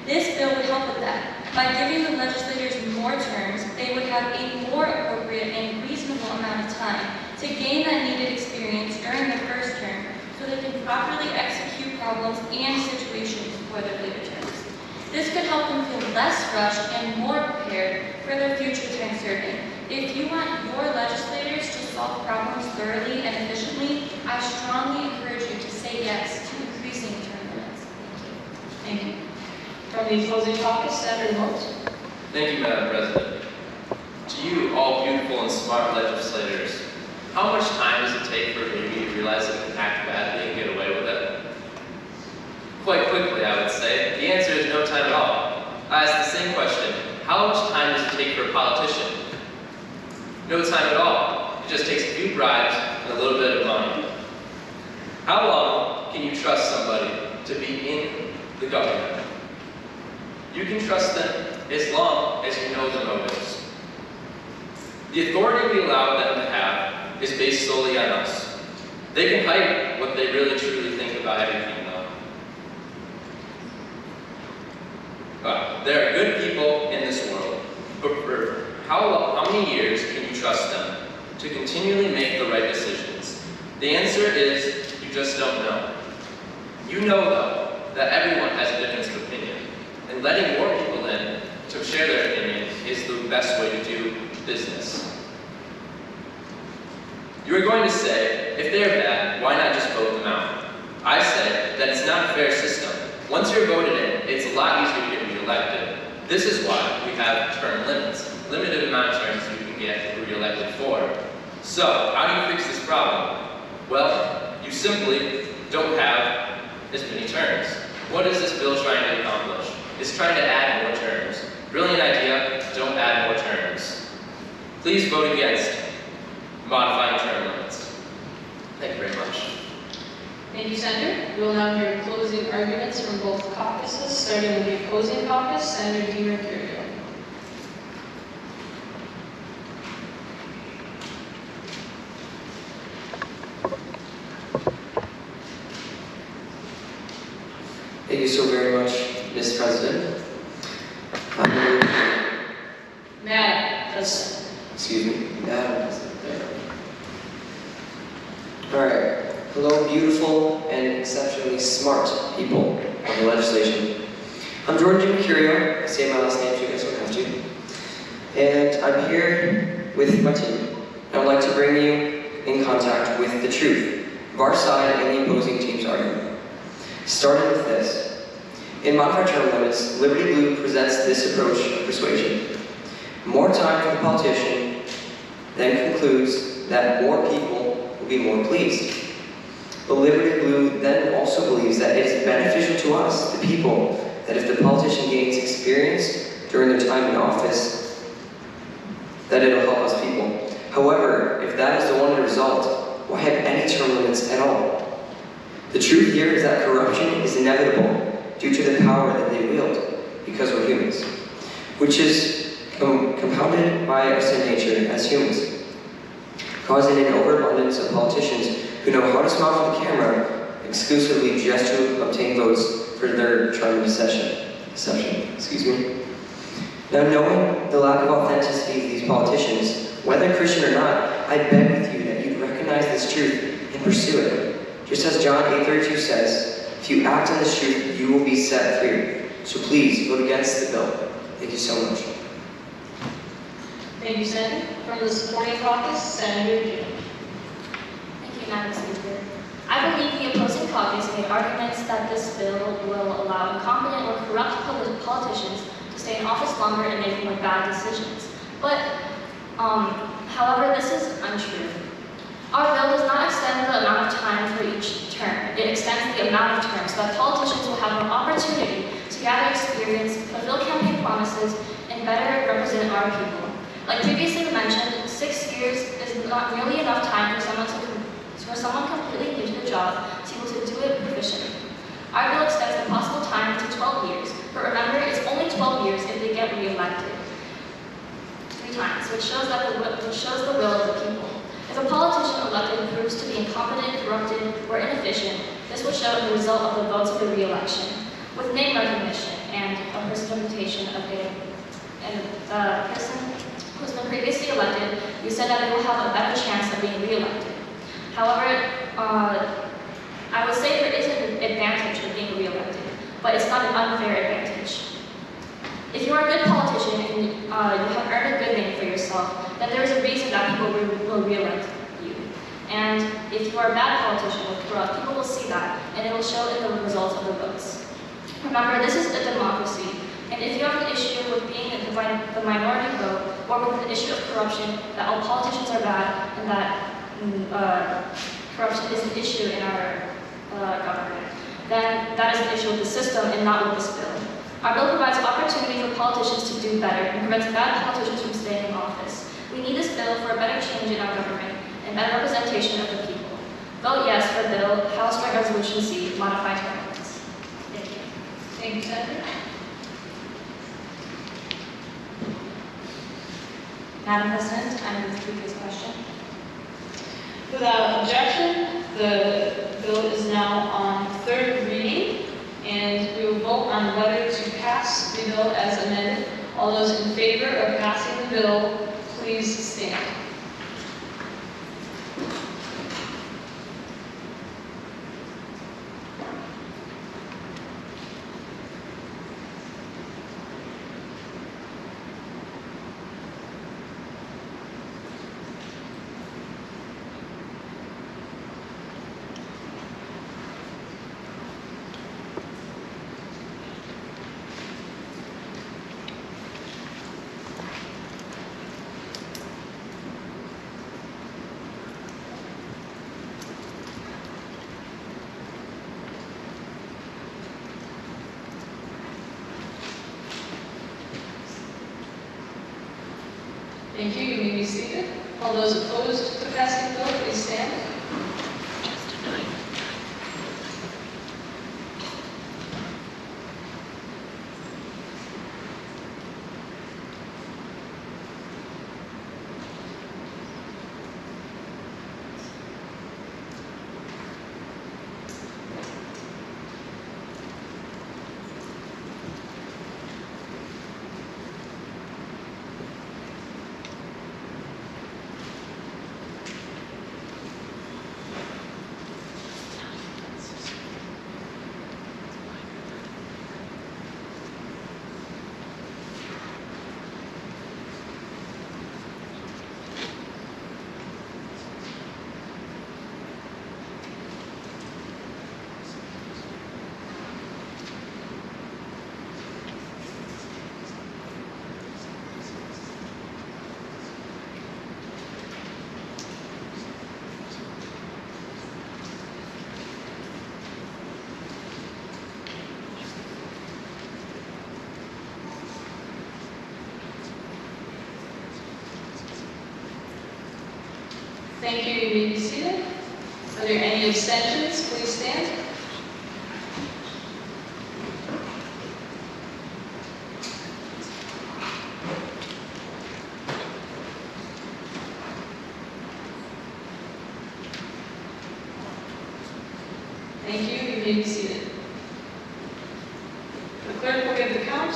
This bill would help with that. By giving the legislators more terms, they would have a more appropriate and reasonable amount of time to gain that needed experience during their first term so they can properly execute problems and situations for their later terms. This could help them feel less rushed and more prepared for their future term serving. If you want your legislators to solve problems thoroughly and efficiently, I strongly encourage you to say yes to increasing term limits. Thank you. From the opposing caucus, Senator Moats. Thank you, Madam President. To you, all beautiful and smart legislators, how much time does it take for a baby to realize it can act badly and get away with it? Quite quickly, I would say. The answer is no time at all. I ask the same question: how much time does it take for a politician? No time at all. It just takes a few bribes and a little bit of money. How long can you trust somebody to be in the government? You can trust them as long as you know the motives. The authority we allow them to have is based solely on us. They can hide what they really truly think about everything, though. There are good people in this world, but for how many years can you trust them to continually make the right decisions? The answer is you just don't know. You know, though, that everyone has a difference of opinion, and letting more people in to share their opinion is the best way to do business. You are going to say, if they are bad, why not just vote them out? I say that it's not a fair system. Once you're voted in, it's a lot easier to get re-elected. This is why we have term limits, limited amount of terms you can get re-elected for. So, how do you fix this problem? Well, you simply don't have as many terms. What is this bill trying to accomplish? It's trying to add more terms. Brilliant idea, don't add more terms. Please vote against modifying term limits. Thank you very much. Thank you, Senator. We will now hear closing arguments from both caucuses, starting with the opposing caucus, Senator DiMercurio. Thank you so very much, Ms. President. Madam President. Excuse me, Madam President. All right. Hello, beautiful and exceptionally smart people of the legislation. I'm Jordan DiMercurio. I say my last name so you guys don't have to. And I'm here with my team. I would like to bring you in contact with the truth of our side and the opposing team's argument. Starting with this. In modified term limits, Liberty Blue presents this approach of persuasion. More time for the politician then concludes that more people will be more pleased. But Liberty Blue then also believes that it is beneficial to us, the people, that if the politician gains experience during their time in office, that it'll help us people. However, if that is the one result, why have any term limits at all? The truth here is that corruption is inevitable due to the power that they wield, because we're humans, which is compounded by our sin nature as humans, causing an overabundance of politicians who know how to smile for the camera exclusively just to obtain votes for their term of deception. Now, knowing the lack of authenticity of these politicians, whether Christian or not, I beg with you that you recognize this truth and pursue it. Just as John 8:32 says, if you act on this truth, you will be set free. So please, vote against the bill. Thank you so much. Thank you, Senator. From the supporting caucus, Senator Jim. Thank you, Madam Speaker. I believe the opposing caucus made arguments that this bill will allow incompetent or corrupt politicians to stay in office longer and make more bad decisions. But, however, this is untrue. Our bill does not extend the amount of time for each term. It extends the amount of terms so that politicians will have more opportunity to gather experience, fulfill campaign promises, and better represent our people. Like previously mentioned, 6 years is not nearly enough time for someone completely new to the job to be able to do it proficiently. Our bill extends the possible time to 12 years, but remember, it's only 12 years if they get re-elected 3 times, which shows the will of the people. If a politician elected proves to be incompetent, corrupted, or inefficient, this will show in the result of the votes of the re-election, with name recognition and a representation of the person who has been previously elected. You said that they will have a better chance of being re-elected. However, I would say there is an advantage of being re-elected, but it's not an unfair advantage. If you are a good politician and you have earned a good name for yourself, then there is a reason that people will re-elect you. And if you are a bad politician or corrupt, people will see that, and it will show in the results of the votes. Remember, this is a democracy, and if you have an issue with being the minority vote, or with the issue of corruption, that all politicians are bad, and that corruption is an issue in our government, then that is an issue with the system and not with this bill. Our bill provides opportunity for politicians to do better and prevents bad politicians from staying in office. We need this bill for a better change in our government and better representation of the people. Vote yes for Bill House Joint Resolution C, modified term limits. Thank you. Thank you, Senator. Madam President, I move to this question. Without objection, the bill is now on 3rd reading, and we will vote on whether to pass the bill as amended. All those in favor of passing the bill, please stand. Thank you. You may be seated. All those opposed to passing the bill, please stand. Thank you. You may be seated. Are there any abstentions? Please stand. Thank you. You may be seated. The clerk will give the count.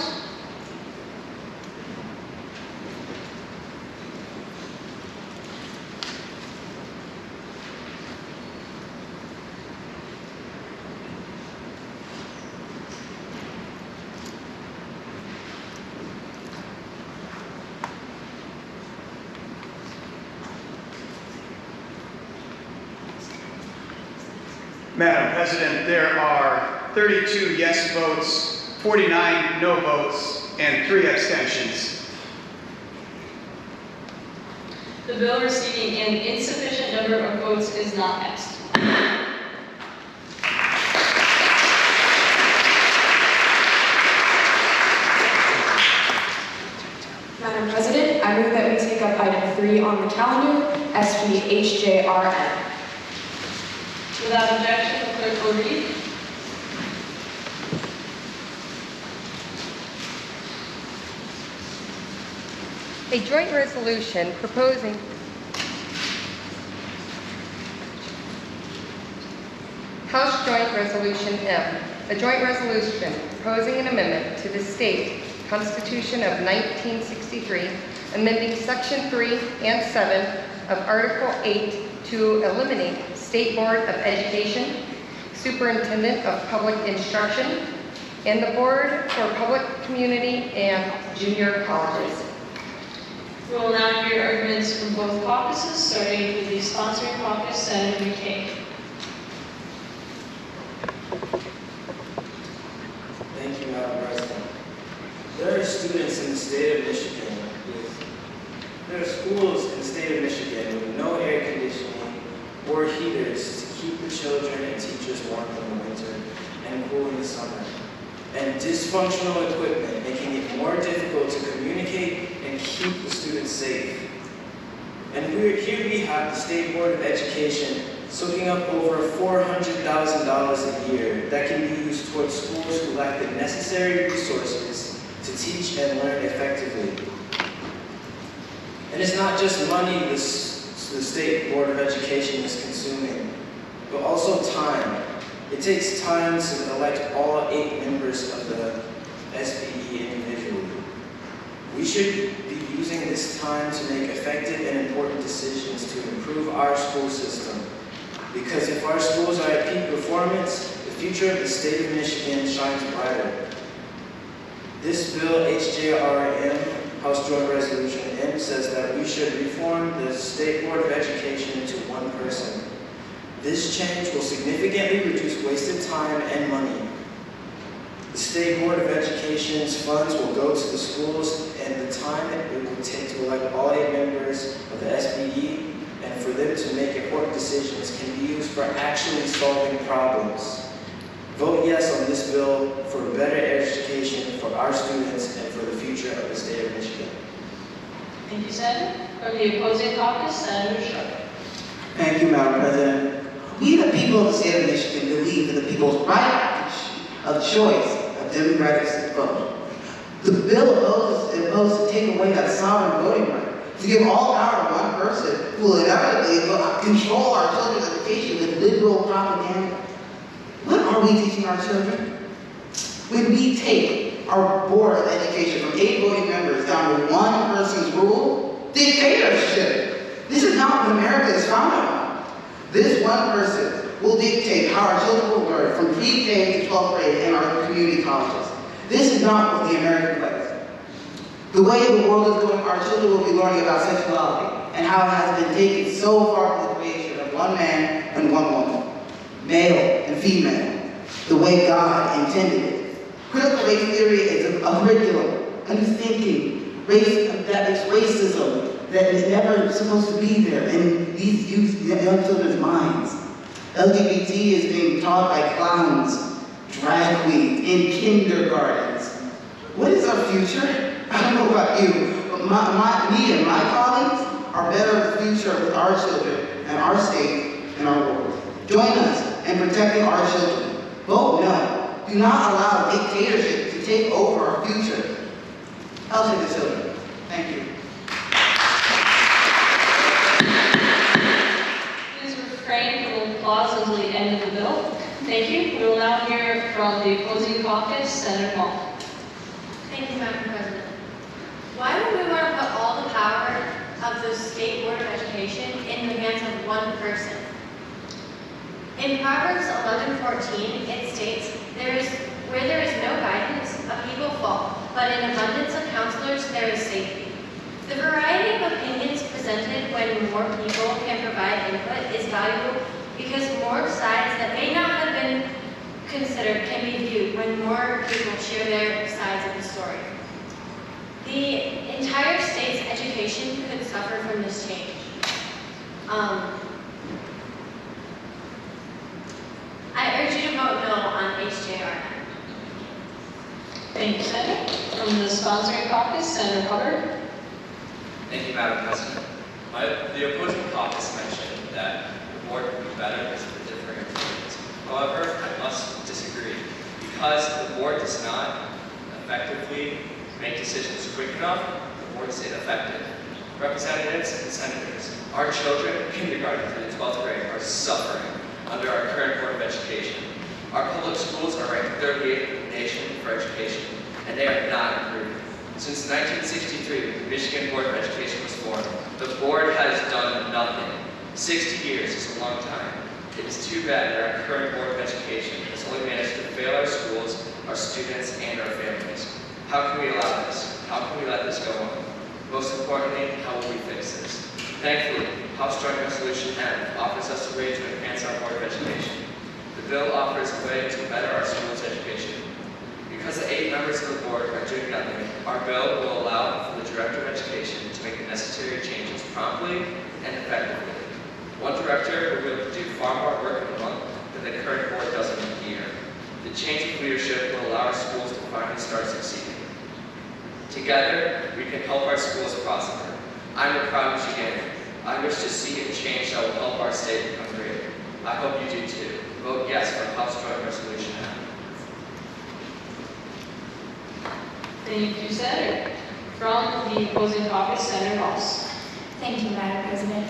Madam President, there are 32 yes votes, 49 no votes, and 3 abstentions. The bill receiving an insufficient number of votes is not passed. Madam President, I move that we take up item 3 on the calendar, SB HJRM. Without objection, the clerk will read. A joint resolution proposing House Joint Resolution M, a joint resolution proposing an amendment to the state Constitution of 1963, amending Section 3 and 7 of Article 8 to eliminate State Board of Education, Superintendent of Public Instruction, and the Board for Public Community and Junior Colleges. We will now hear arguments from both caucuses, starting with the sponsoring caucus, Senator McCain. Thank you, Madam President. There are students in the state of Michigan there are schools in the state of Michigan with no air conditioning or heaters to keep the children and teachers warm in the winter and cool in the summer, and dysfunctional equipment making it more difficult to communicate and keep the students safe. And here we have the State Board of Education soaking up over $400,000 a year that can be used towards schools who lack the necessary resources to teach and learn effectively. And it's not just money the State Board of Education is consuming, but also time. It takes time to elect all 8 members of the SBE individually. We should be using this time to make effective and important decisions to improve our school system. Because if our schools are at peak performance, the future of the state of Michigan shines brighter. This bill, HJRM, House Joint Resolution M, says that we should reform the State Board of Education into one person. This change will significantly reduce wasted time and money. The State Board of Education's funds will go to the schools, and the time it will take to elect all 8 members of the SBE and for them to make important decisions can be used for actually solving problems. Vote yes on this bill for better education for our students and for the future of the state of Michigan. Thank you, Senator. From the opposing caucus, Senator Sharp. Thank you, Madam President. We, the people of the state of Michigan, believe in the people's right of choice of democratic vote. The bill imposes to take away that sovereign voting right, to give all power to one person who will inevitably control our children's education with liberal propaganda. What are we teaching our children? When we take our Board of Education from 8 voting members down to one person's rule, dictatorship. This is not what America is founded on. This one person will dictate how our children will learn from pre-K to 12th grade in our community colleges. This is not what the American way is. The way the world is going, our children will be learning about sexuality and how it has been taken so far from the creation of one man and one woman, male and female, the way God intended it. Critical race theory is a curriculum, a new thinking, that is racism that is never supposed to be there in these young children's minds. LGBT is being taught by clowns, drag queens, in kindergartens. What is our future? I don't know about you, but me and my colleagues are better at the future with our children and our state and our world. Join us in protecting our children. Vote no. Do not allow dictatorship to take over our future. I'll take the children. Thank you. Please refrain from applause until the end of the bill. Thank you. We will now hear from the opposing caucus, Senator Moll. Thank you, Madam President. Why would we want to put all the power of the State Board of Education in the hands of one person? In Proverbs 11:14, it states, where there is no guidance, a people fall, but in abundance of counselors there is safety. The variety of opinions presented when more people can provide input is valuable because more sides that may not have been considered can be viewed when more people share their sides of the story. education could suffer from this change. I urge you to vote no on HJR. Thank you, Senator. From the sponsoring caucus, Senator Hubbard. Thank you, Madam President. The opposing caucus mentioned that the board would be better because of the differing opinions. However, I must disagree. Because the board does not effectively make decisions quick enough, the board is ineffective. Representatives and senators, our children in kindergarten through the 12th grade are suffering under our current Board of Education. Our public schools are ranked 38th in the nation for education, and they are not improving. Since 1963, when the Michigan Board of Education was formed, the board has done nothing. 60 years is a long time. It is too bad that our current Board of Education has only managed to fail our schools, our students, and our families. How can we allow this? How can we let this go on? Most importantly, how will we fix this? Thankfully, House Joint Resolution M offers us a way to enhance our Board of Education. The bill offers a way to better our schools' education. Because the 8 members of the board are doing nothing, our bill will allow for the Director of Education to make the necessary changes promptly and effectively. One director will be able to do far more work in a month than the current board does in a year. The change of leadership will allow our schools to finally start succeeding. Together, we can help our schools prosper. I'm a proud Michigander. I wish to see a change that will help our state become great. I hope you do too. Vote yes for House Joint Resolution M. Thank you, Senator. From the opposing caucus, Senator Ross. Thank you, Madam President.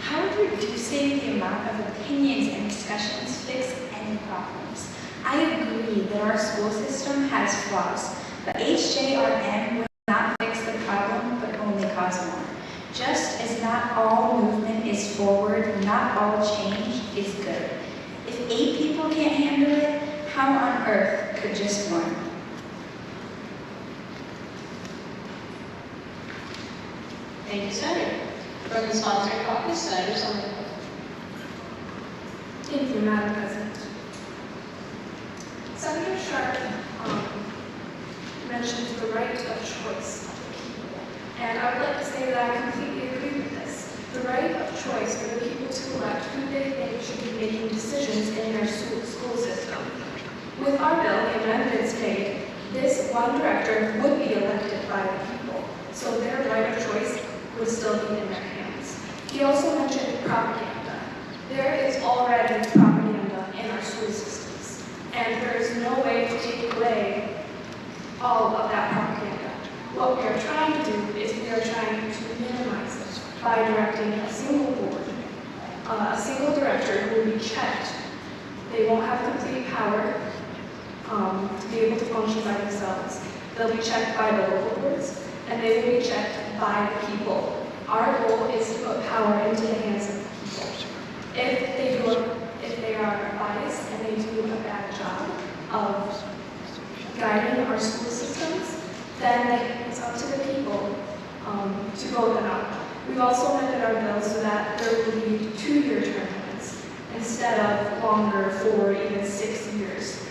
How would reducing the amount of opinions and discussions fix any problems? I agree that our school system has flaws, but HJRM will not fix the problem, but only cause more. Just as not all movement is forward, not all change is good. If 8 people can't handle it, how on earth could just one? Thank you, Senator. From the sponsoring caucus, Senator Summerlin. Thank you, Madam President. Senator Sharp mentioned the right of choice. And I would like to say that I completely agree with this. The right of choice for the people to elect who they think should be making decisions in their school system. With our bill, the amendments made, this one director would be elected by the people, so their right of choice would still be in their hands. He also mentioned propaganda. There is already propaganda in our school systems, and there is no way to take away all of that propaganda. What we are trying to do is we are trying to minimize it by directing a single board, a single director who will be checked. They won't have complete power to be able to function by themselves. They'll be checked by the local boards, and they will be checked by the people. Our goal is to put power into the hands of the people. If they are biased and they do a bad job of guiding our school systems, then it's up to the people to vote them out. We've also amended our bill so that there will be 2-year term limits instead of longer 4, even 6 years.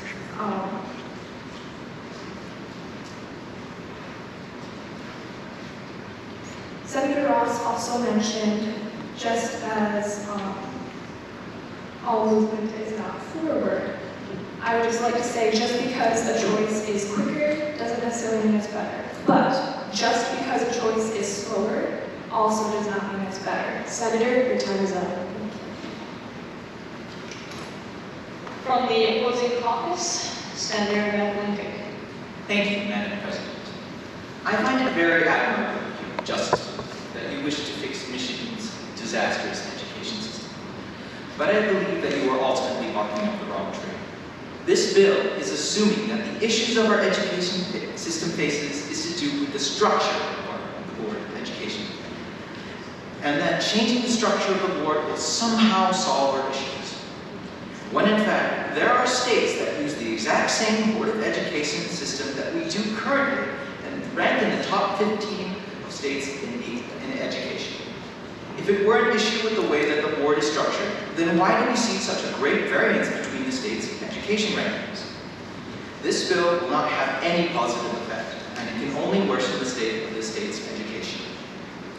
Senator Ross also mentioned, just as all movement is not forward, I would just like to say, just because a choice is quicker doesn't necessarily mean it's better. But just because a choice is slower also does not mean it's better. Senator, your time is up. From the opposing caucus, Senator Blankenship. Thank you, Madam President. I find it very admirable, Justice, that you wish to fix Michigan's disastrous education system. But I believe that you are ultimately barking up the wrong tree. This bill is assuming that the issues of our education system faces is to do with the structure of the Board of Education, and that changing the structure of the board will somehow solve our issues. When in fact, there are states that use the exact same Board of Education system that we do currently, and rank in the top 15 of states in education. If it were an issue with the way that the board is structured, then why do we see such a great variance between the states' education rankings? This bill will not have any positive effect, and it can only worsen the state of the state's education.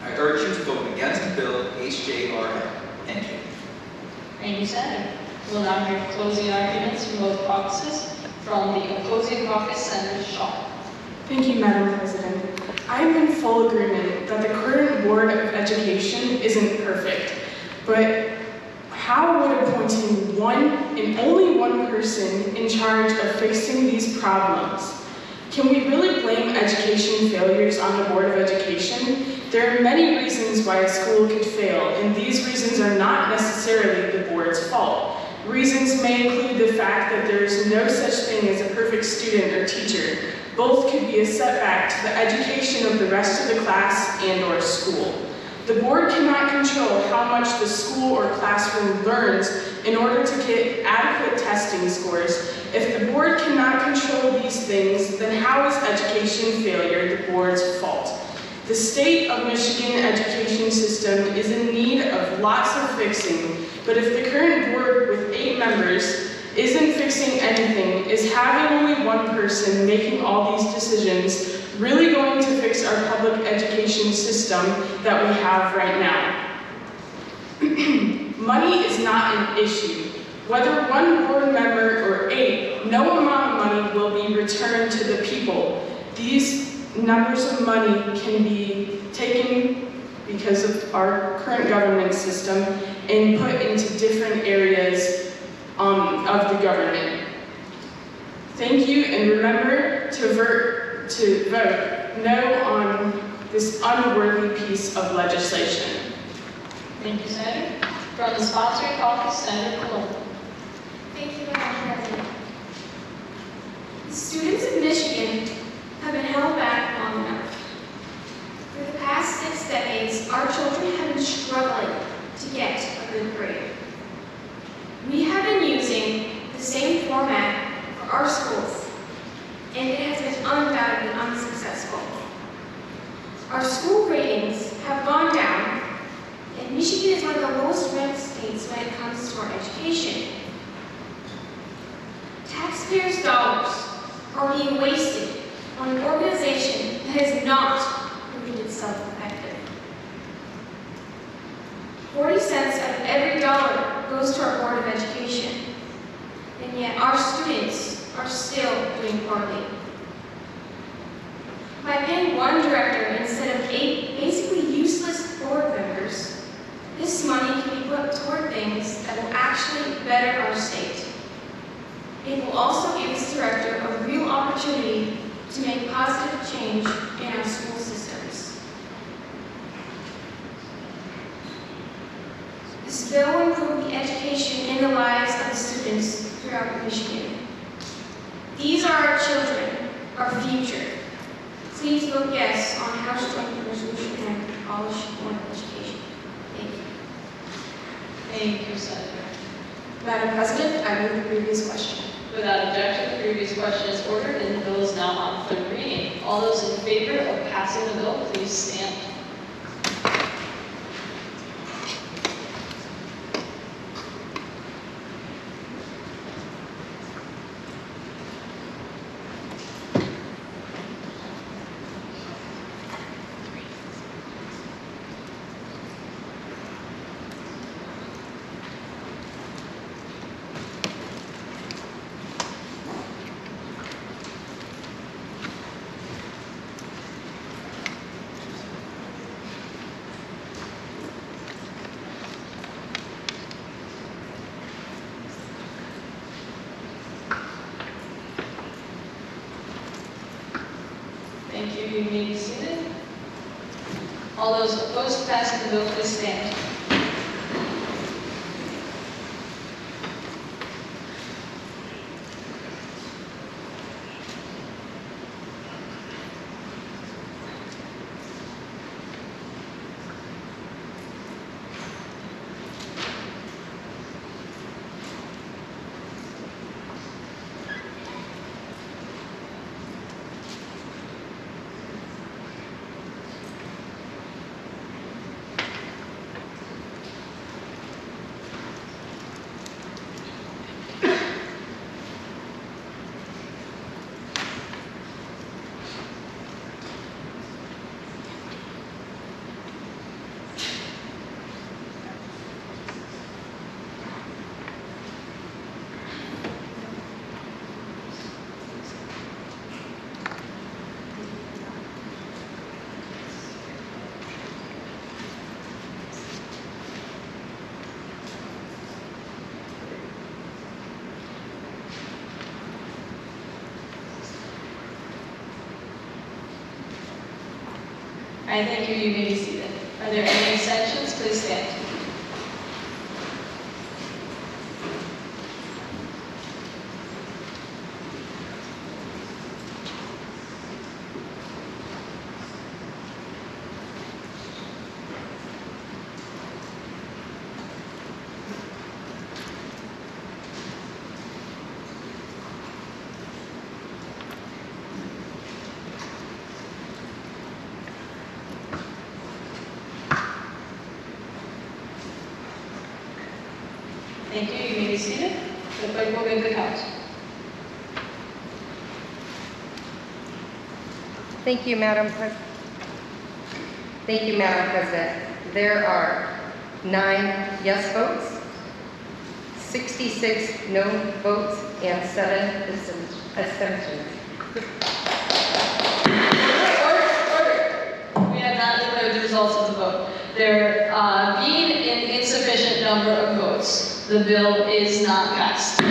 I vote against Bill HJRM. Thank you. Thank you, Senator. We'll now hear closing arguments from both caucuses. From the opposing caucus, Senator Shaw. Thank you, Madam President. I am in full agreement that the current Board of Education isn't perfect, but how would appointing one and only one person in charge of fixing these problems? Can we really blame education failures on the Board of Education? There are many reasons why a school could fail, and these reasons are not necessarily the board's fault. Reasons may include the fact that there is no such thing as a perfect student or teacher. Both could be a setback to the education of the rest of the class and/or school. The board cannot control how much the school or classroom learns in order to get adequate testing scores. If the board cannot control these things, then how is education failure the board's fault? The state of Michigan education system is in need of lots of fixing, but if the current board with 8 members isn't fixing anything, is having only one person making all these decisions really going to fix our public education system that we have right now? Money is not an issue. Whether one board member or 8, no amount of money will be returned to the people. These numbers of money can be taken because of our current government system and put into different areas of the government. Thank you, and remember to vote no on this unworthy piece of legislation. Thank you, Senator. From the sponsoring caucus, Senator Cologne. Thank you, Madam President. The students of Michigan have been held back long enough. For the past 6 decades, our children have been struggling to get a good grade. We have been using the same format for our schools, and it has been undoubtedly unsuccessful. Our school ratings have gone down, and Michigan is one of the lowest ranked states when it comes to our education. Taxpayers' dollars are being wasted on an organization that has not proven itself effective. 40 cents out of every dollar goes to our Board of Education, and yet our students are still doing poorly. By paying one director instead of 8 basically useless board members, this money can be put toward things that will actually better our state. It will also give this director a real opportunity to make positive change in our school systems. This bill will improve the education and the lives of the students throughout Michigan. These are our children, our future. Please vote yes on House Joint Resolution and abolish Board of Education. Thank you. Thank you, Senator. Madam President, I move the previous question. Without objection, the previous question is ordered and the bill is now on third reading. All those in favor of passing the bill, please stand. Thank you. You may be seated. All those opposed to passing the bill, please stand. All right, thank you. You may be seated. Are there any extensions? Please stand. Thank you. You may be seated. The clerk will give the count. Thank you, Madam President. There are 9 yes votes, 66 no votes, and 7 abstentions. Order. We have not declared the results of the vote. There being an insufficient number of votes, the bill is not passed.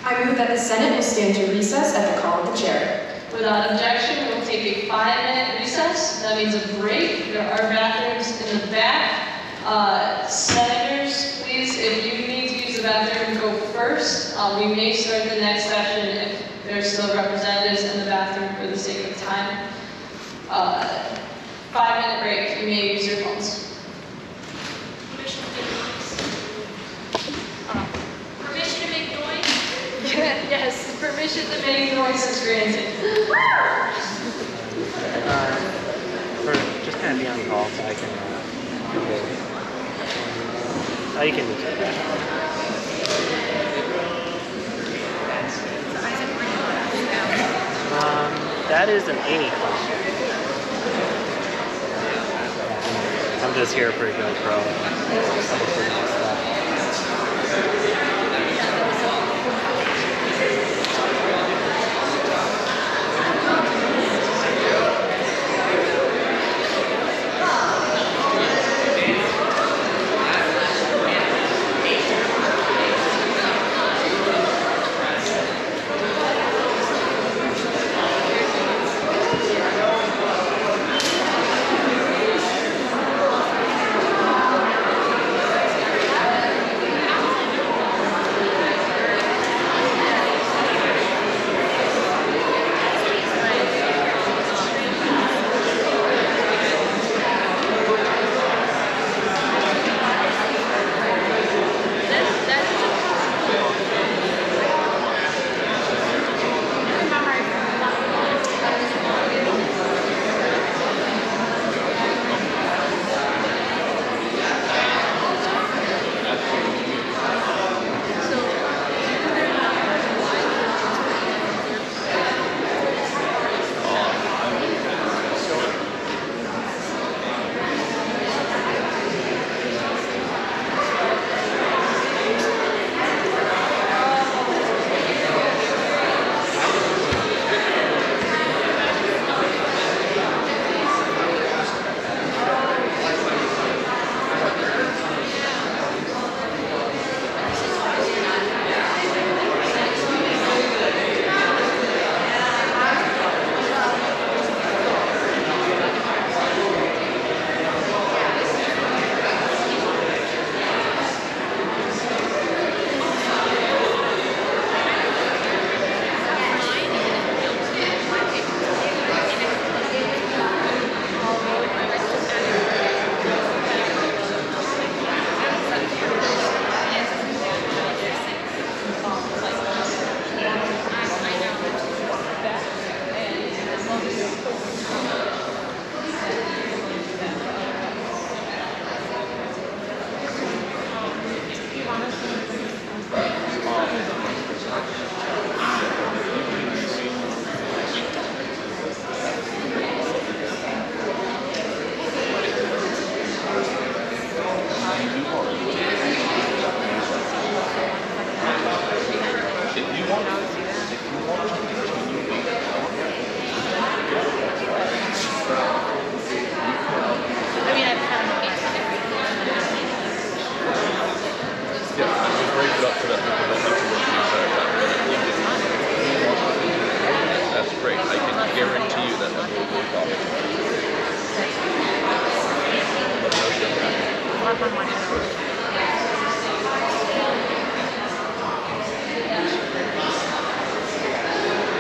I move that the Senate will stand to recess at the call of the chair. Without objection, we will take a 5-minute recess. That means a break. There are bathrooms in the back. Senators, please, if you need to use the bathroom, go first. We may start the next session if there's still representatives in the bathroom for the sake of time. 5-minute break. You may use your phones. Permission to make noise? Yes, permission to make noise is granted. Just kind of be on call so I can. Oh, you can. That is an 80 class. I'm just here for GoPro.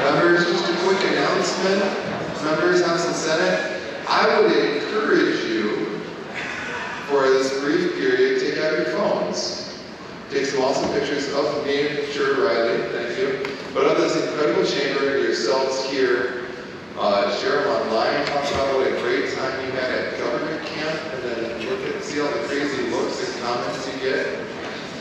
Members, just a quick announcement. Members, House and Senate, I would encourage you for this brief period, take out your phones. Take some awesome pictures of me, sure, Riley, thank you. But of this incredible chamber, yourselves here, share them online, talk about what a great time you had at government camp, and then see all the crazy looks and comments you get.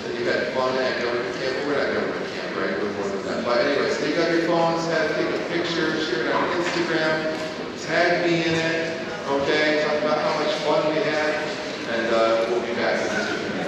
And you had fun at government camp. We're not government camp, right? We're more than that. But anyways, take out your phones, take a picture, share it on Instagram, tag me in it, okay? Talk about how much fun we had, and we'll be back in just a few minutes.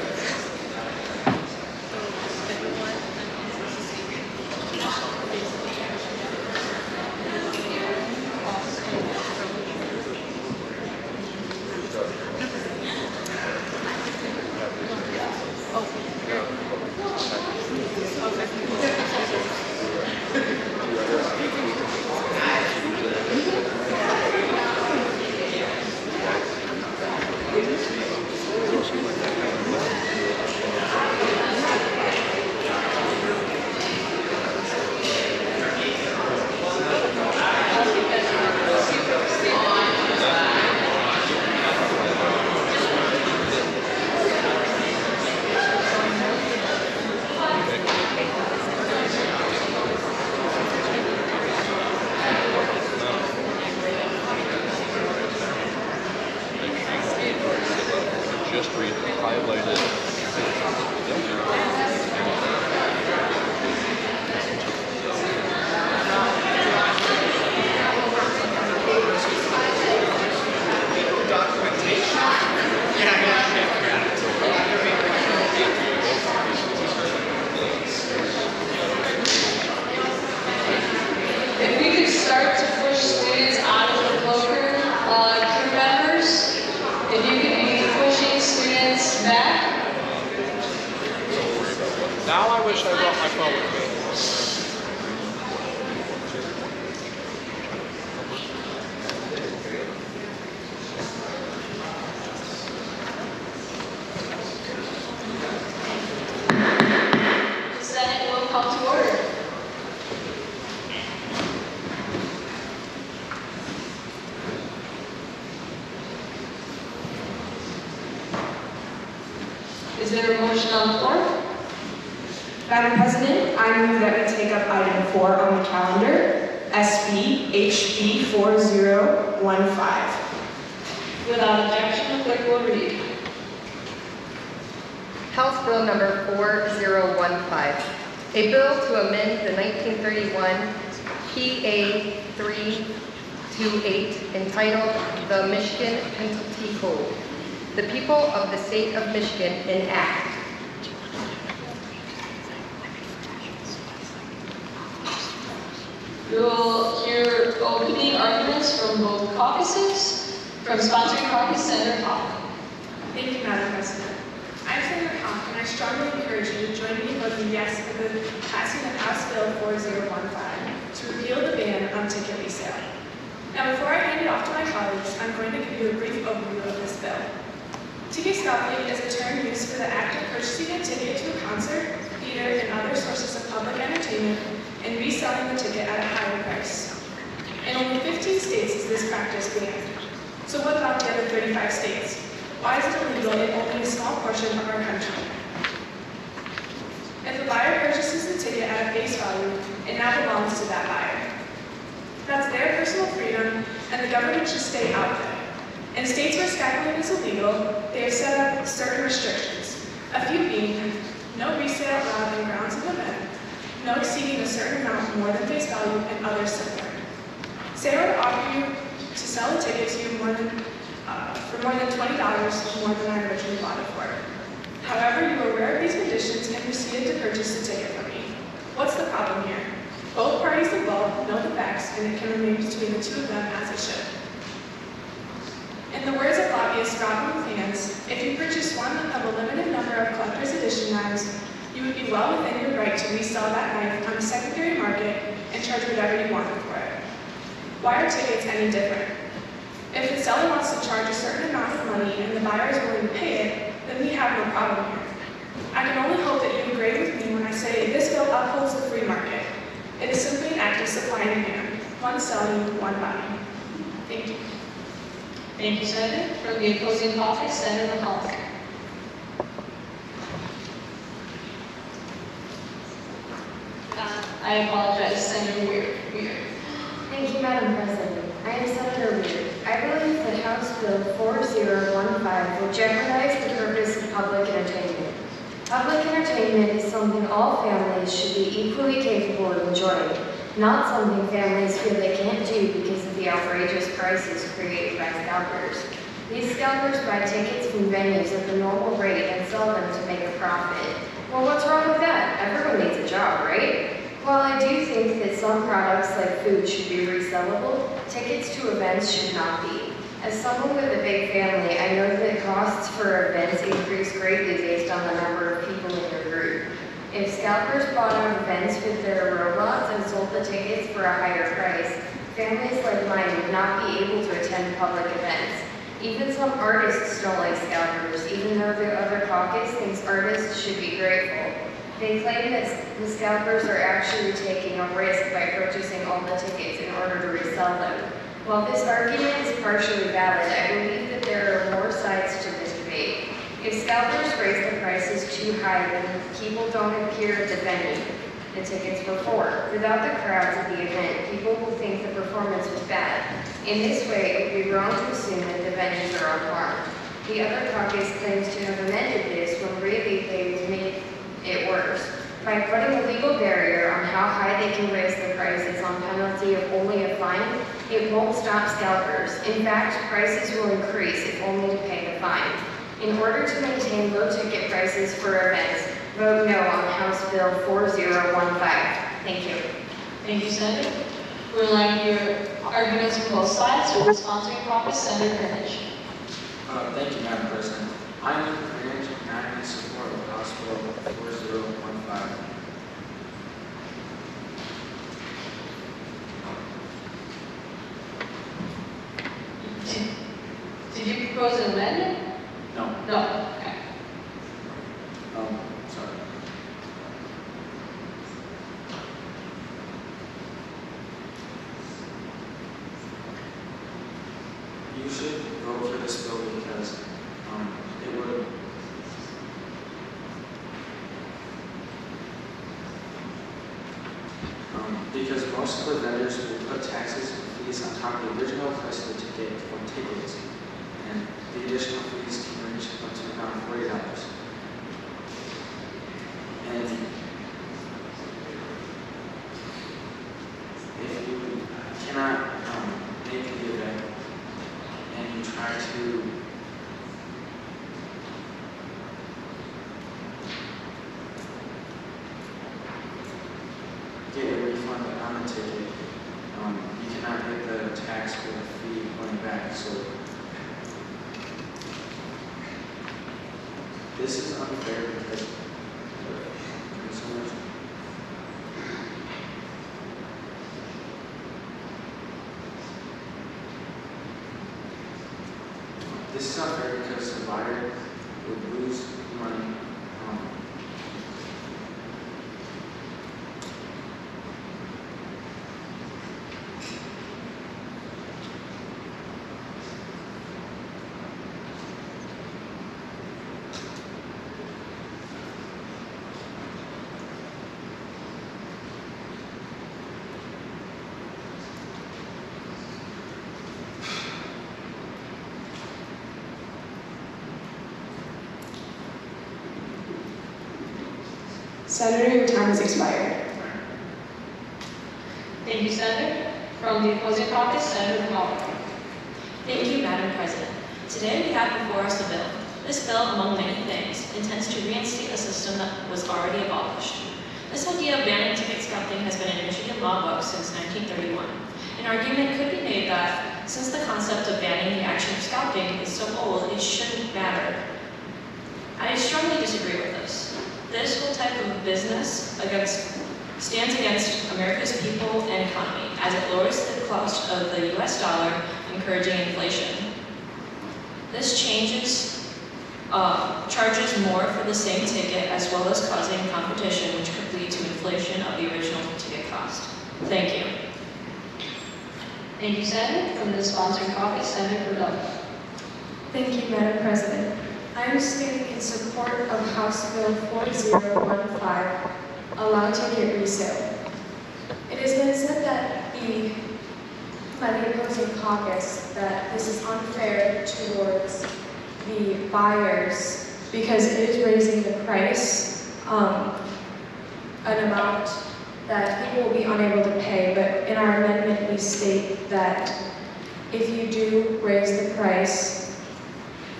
If we could start to push students out of the cloaker, crew members, if you could be pushing students back. Now I wish I brought my phone with me. The Senate will come to order. Is there a motion on the floor? Madam President, I move that we take up item 4 on the calendar, SB HB 4015. Without objection, the clerk will read. House Bill number 4015, a bill to amend the 1931 PA 328 entitled the Michigan Penalty Code. The people of the state of Michigan enact. We will hear opening arguments from both caucuses. From sponsoring caucus, Senator Hawk. Thank you, Madam President. I'm Senator Hawk, and I strongly encourage you to join me in voting yes for the passing of House Bill 4015 to repeal the ban on ticket resale. Now, before I hand it off to my colleagues, I'm going to give you a brief overview of this bill. Ticket scalping is a term used for the act of purchasing a ticket to a concert, theater, and other sources of public entertainment and reselling the ticket at a higher price. In only 15 states is this practice banned. So what about the other 35 states? Why is it illegal in only a small portion of our country? If the buyer purchases the ticket at a face value, it now belongs to that buyer. That's their personal freedom, and the government should stay out of it. In states where scalping is illegal, they have set up certain restrictions, a few being no resale allowed on grounds of event, no exceeding a certain amount more than face value, and others similar. Say I would offer you to sell a ticket to you for more than $20 more than I originally bought it for. However, you are aware of these conditions and proceeded to purchase the ticket from me. What's the problem here? Both parties involved know the facts, and it can remain between the two of them as it should. In the words of lobbyist Robin McCants, if you purchase one of a limited number of collector's edition knives, you would be well within your right to resell that knife on the secondary market and charge whatever you wanted for it. Why are tickets any different? If the seller wants to charge a certain amount of money and the buyer is willing to pay it, then we have no problem here. I can only hope that you agree with me when I say this bill upholds the free market. It is simply an act of supply and one selling, one buying. Thank you. Thank you, Senator. From the opposing caucus, Senator Hall. I apologize, Senator Weir. Thank you, Madam President. I am Senator Weir. I believe that House Bill 4015 will jeopardize the purpose of public entertainment. Public entertainment is something all families should be equally capable of enjoying, not something families feel they can't do because of the outrageous prices created by scalpers. These scalpers buy tickets from venues at the normal rate and sell them to make a profit. Well, what's wrong with that? Everyone needs a job, right? While I do think that some products like food should be resellable, tickets to events should not be. As someone with a big family, I know that costs for events increase greatly based on the number of people in your group. If scalpers bought out events with their robots and sold the tickets for a higher price, families like mine would not be able to attend public events. Even some artists don't like scalpers, even though the other caucus thinks artists should be grateful. They claim that the scalpers are actually taking a risk by purchasing all the tickets in order to resell them. While this argument is partially valid, I believe that there are more sides to this debate. If scalpers raise the prices too high, then people don't appear at the venue the tickets were for. Without the crowds at the event, people will think the performance was bad. In this way, it would be wrong to assume that the venues are unharmed. The other caucus claims to have amended this when really they would make it worse. By putting a legal barrier on how high they can raise the prices on penalty of only a fine, it won't stop scalpers. In fact, prices will increase if only to pay the fine. In order to maintain low ticket prices for events, vote no on House Bill 4015. Thank you. Thank you, Senator. We're allowing your arguments from both sides. For the sponsoring caucus, Senator Greenwich. Thank you, Madam President. I move for unanimous support of House Bill 4015. Did you propose an amendment? No. No. Okay. Sorry. You should vote for this bill because it would because most of the vendors will put taxes and fees on top of the original price of the ticket for tickets, and the additional fees can reach up to around $40. And if you cannot make the event and you try to get a refund on the ticket, you cannot get the tax or the fee going back. So this is unfair because consumers. This is unfair because the buyer would lose money. Senator, your time has expired. Thank you, Senator. From the opposing caucus, Senator Muller. Thank you, Madam President. Today we have before us a bill. This bill, among many things, intends to reinstate a system that was already abolished. This idea of banning ticket scalping has been in Michigan law books since 1931. An argument could be made that since the concept of banning the action of scalping is so old, it shouldn't matter. I strongly disagree with this. This whole type of business stands against America's people and economy, as it lowers the cost of the US dollar, encouraging inflation. This charges more for the same ticket, as well as causing competition, which could lead to inflation of the original ticket cost. Thank you. Thank you, Senator. From the sponsoring caucus, Senator Doug. Thank you, Madam President. I am speaking in support of House Bill 4015, Allow Ticket Resale. It has been said that by the opposing caucus that this is unfair towards the buyers because it is raising the price, an amount that people will be unable to pay. But in our amendment, we state that if you do raise the price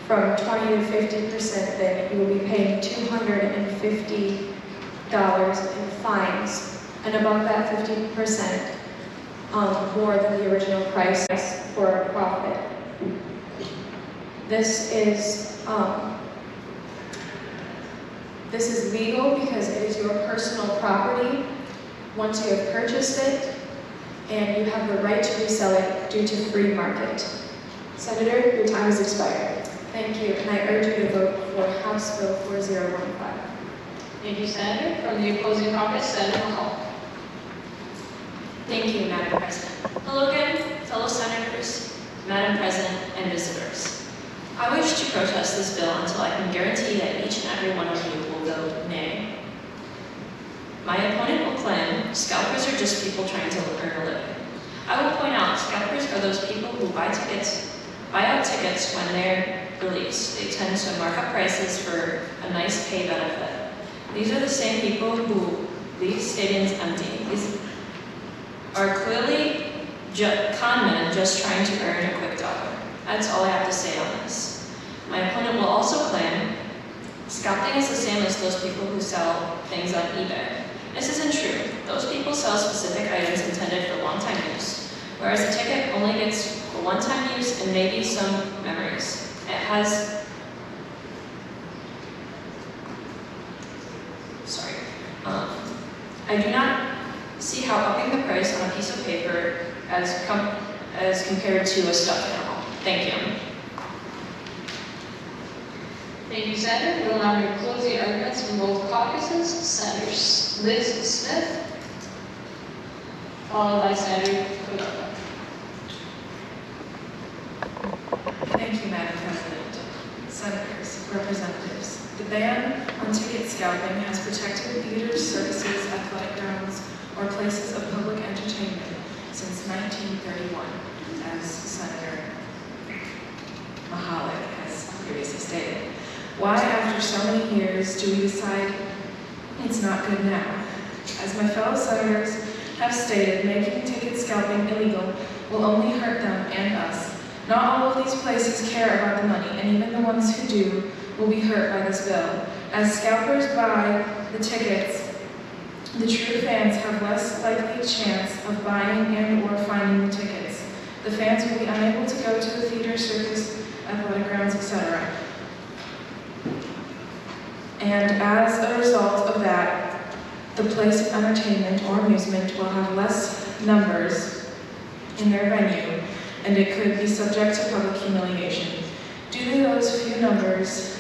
from 20 to 50%, then you will be paying $250 in fines, and above that 50%, more than the original price for a profit. This is legal because it is your personal property once you have purchased it, and you have the right to resell it due to free market. Senator, your time has expired. Thank you, and I urge you to vote for House Bill 4015. Thank you, Senator. From the opposing caucus, Senator McCall. Thank you, Madam President. Hello again, fellow senators, Madam President, and visitors. I wish to protest this bill until I can guarantee that each and every one of you will vote nay. My opponent will claim scalpers are just people trying to earn a living. I will point out scalpers are those people who buy out tickets when they're released. They tend to mark up prices for a nice pay benefit. These are the same people who leave stadiums empty. These are clearly con men just trying to earn a quick dollar. That's all I have to say on this. My opponent will also claim scalping is the same as those people who sell things on eBay. This isn't true. Those people sell specific items intended for long-time use, whereas a ticket only gets for one-time use and maybe some memories. It has, I do not see how upping the price on a piece of paper as compared to a stuffed animal. Thank you. Thank you, Senator. We will now hear closing arguments from both caucuses. Senator Liz Smith, followed by Senator Cordova. Thank you, Madam President. Senators, representatives, the ban on ticket scalping has protected theaters, circuses, athletic grounds, or places of public entertainment since 1931, as Senator Mahalik has previously stated. Why, after so many years, do we decide it's not good now? As my fellow senators have stated, making ticket scalping illegal will only hurt them and us. Not all of these places care about the money, and even the ones who do will be hurt by this bill. As scalpers buy the tickets, the true fans have less likely chance of buying and or finding the tickets. The fans will be unable to go to the theater, circus, athletic grounds, etc. And as a result of that, the place of entertainment or amusement will have less numbers in their venue, and it could be subject to public humiliation. Due to those few numbers,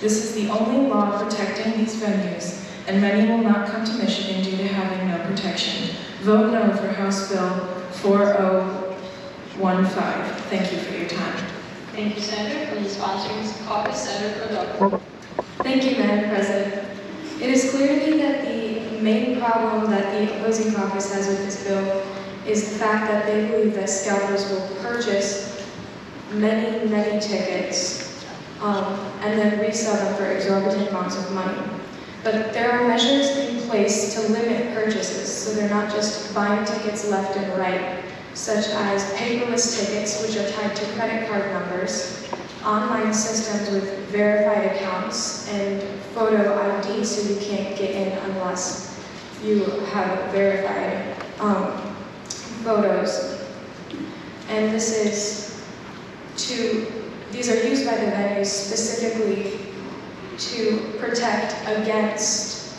this is the only law protecting these venues, and many will not come to Michigan due to having no protection. Vote no for House Bill 4015. Thank you for your time. Thank you, Senator. From the sponsoring caucus, Senator Cordova. Thank you, Madam President. It is clear to me that the main problem that the opposing caucus has with this bill is the fact that they believe that scalpers will purchase many, many tickets and then resell them for exorbitant amounts of money. But there are measures in place to limit purchases, so they're not just buying tickets left and right, such as paperless tickets, which are tied to credit card numbers, online systems with verified accounts, and photo ID, so you can't get in unless you have verified photos. And these are used by the venues specifically to protect against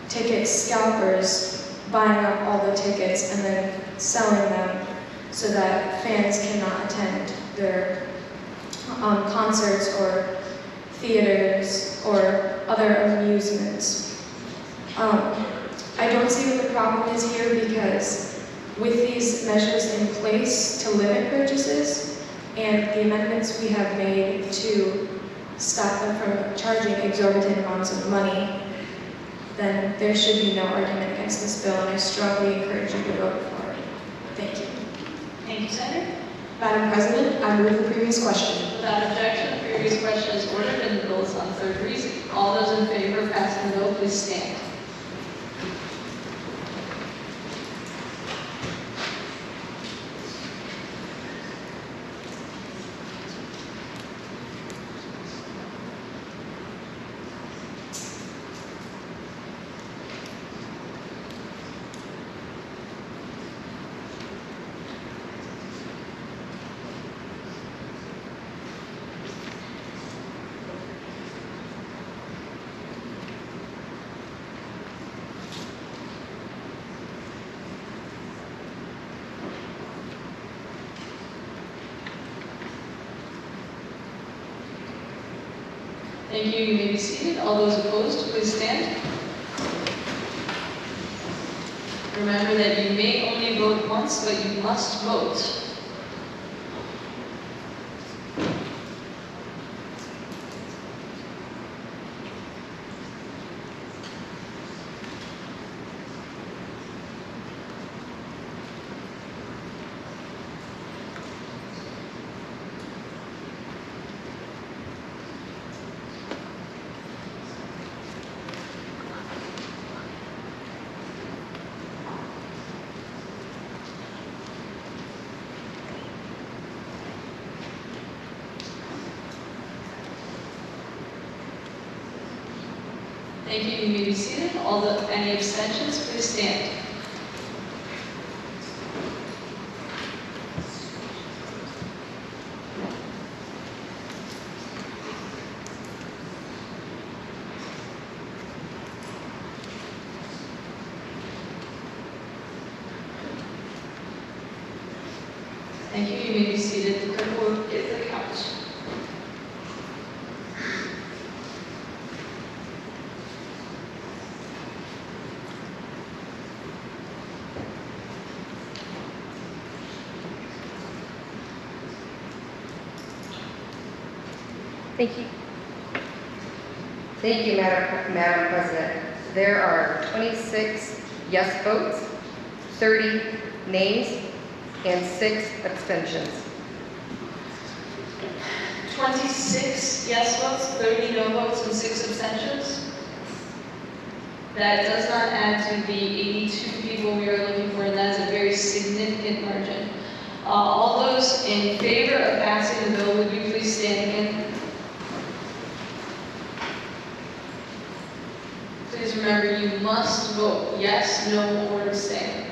ticket scalpers buying up all the tickets and then selling them so that fans cannot attend their concerts or theaters or other amusements. I don't see what the problem is here because With these measures in place to limit purchases and the amendments we have made to stop them from charging exorbitant amounts of money, then there should be no argument against this bill, and I strongly encourage you to vote for it. Thank you. Thank you, Senator. Madam President, I move the previous question. Without objection, the previous question is ordered and the bill is on third reading. All those in favor of passing the bill, please stand. Thank you. You may be seated. All those opposed, please stand. Remember that you may only vote once, but you must vote. Thank you. You may be seated. Any abstentions, please stand. Thank you. You may be seated. The clerk will give the count. Thank you. Thank you, Madam President. There are 26 yes votes, 30 nays, and 6 abstentions. 26 yes votes, 30 no votes, and 6 abstentions. That does not add to the 82 people we are looking for, and that is a very significant margin. All those in favor of passing the bill, would you please stand again? Please remember, you must vote yes, no, or abstain.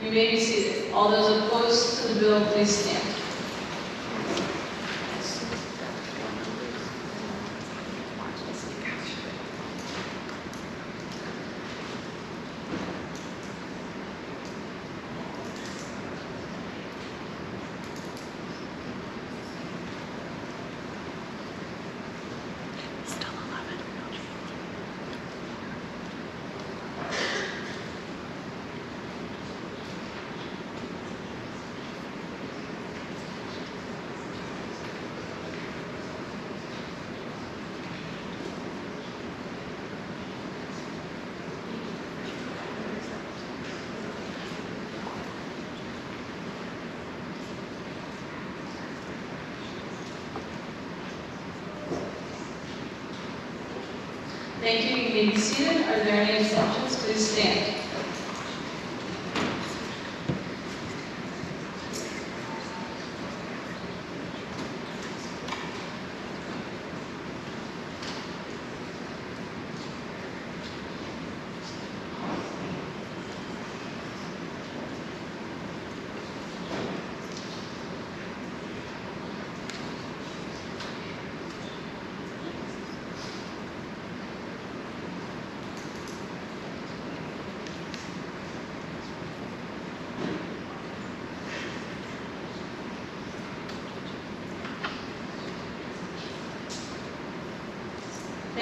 You may be seated. All those opposed to the bill, please stand. Thank you. You may be seated. Are there any abstentions? Please stand.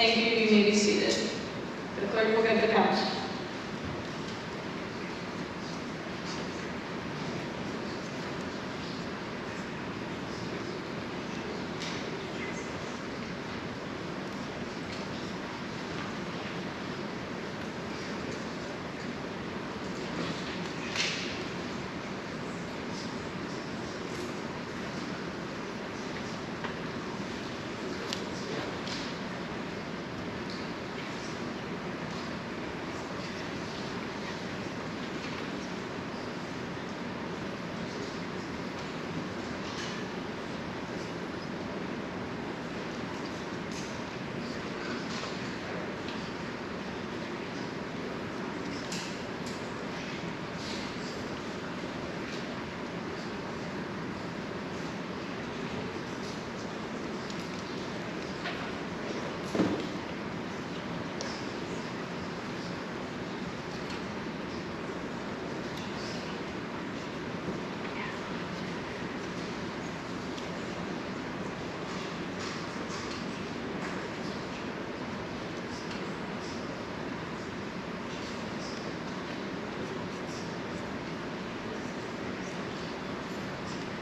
Thank you, you may be seated. The clerk will get the count.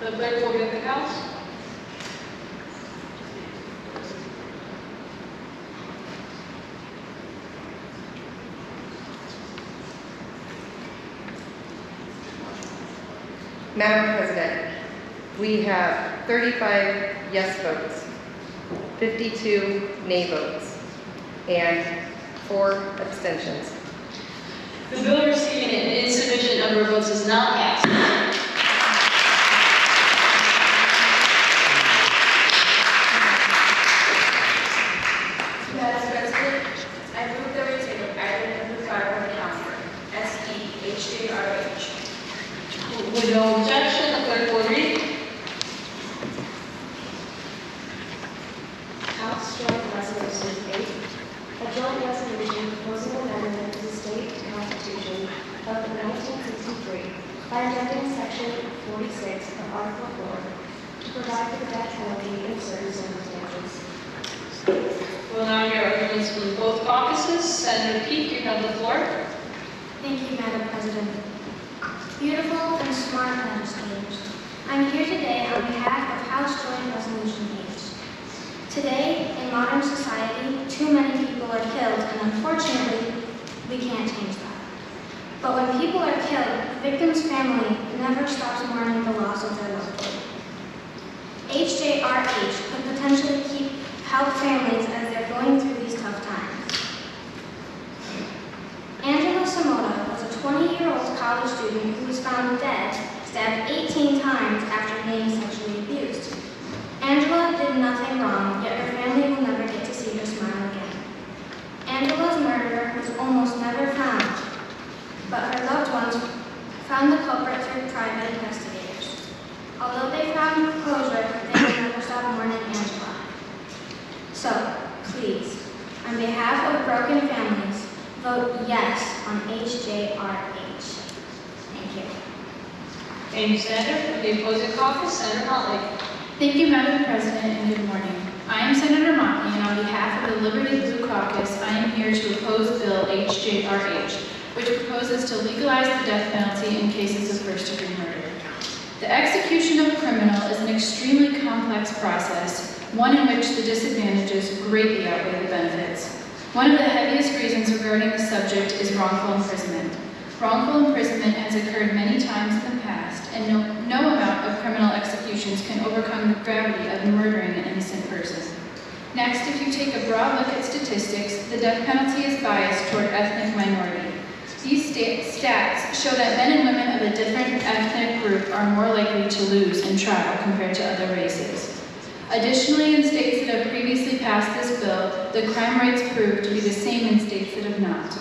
The clerk will get the count. Madam President, we have 35 yes votes, 52 nay votes, and 4 abstentions. The bill receiving an insufficient number of votes is not passed. Madam President, I move that we take item number 5 on the calendar, SEHJRH. With no objection, the clerk will read. House Joint Resolution 8, a joint resolution proposing amendment to the state constitution of 1963 by amending section 46 of Article 4 to provide for the death penalty in certain circumstances. We'll now hear arguments from both caucuses. Senator Peake, you have the floor. Thank you, Madam President. Beautiful and smart legislators, I'm here today on behalf of House Joint Resolution 8. Today, in modern society, too many people are killed, and unfortunately, we can't change that. But when people are killed, the victim's family never stops mourning the loss of their loved one. HJRH could potentially help families as they're going through these tough times. Angela Samota was a 20-year-old college student who was found dead, stabbed 18 times after being sexually abused. Angela did nothing wrong, yet her family will never get to see her smile again. Angela's murderer was almost never found, but her loved ones found the culprit through private investigators. Although they found closure, they will never stop mourning Angela. So, please, on behalf of broken families, vote yes on HJRH. Thank you. Thank you, Senator. For the opposing caucus, Senator Motley. Thank you, Madam President, and good morning. I am Senator Motley, and on behalf of the Liberty Blue Caucus, I am here to oppose Bill HJRH, which proposes to legalize the death penalty in cases of first-degree murder. The execution of a criminal is an extremely complex process, one in which the disadvantages greatly outweigh the benefits. One of the heaviest reasons regarding the subject is wrongful imprisonment. Wrongful imprisonment has occurred many times in the past, and no amount of criminal executions can overcome the gravity of murdering an innocent person. Next, if you take a broad look at statistics, the death penalty is biased toward ethnic minority. These stats show that men and women of a different ethnic group are more likely to lose in trial compared to other races. Additionally, in states that have previously passed this bill, the crime rates prove to be the same in states that have not.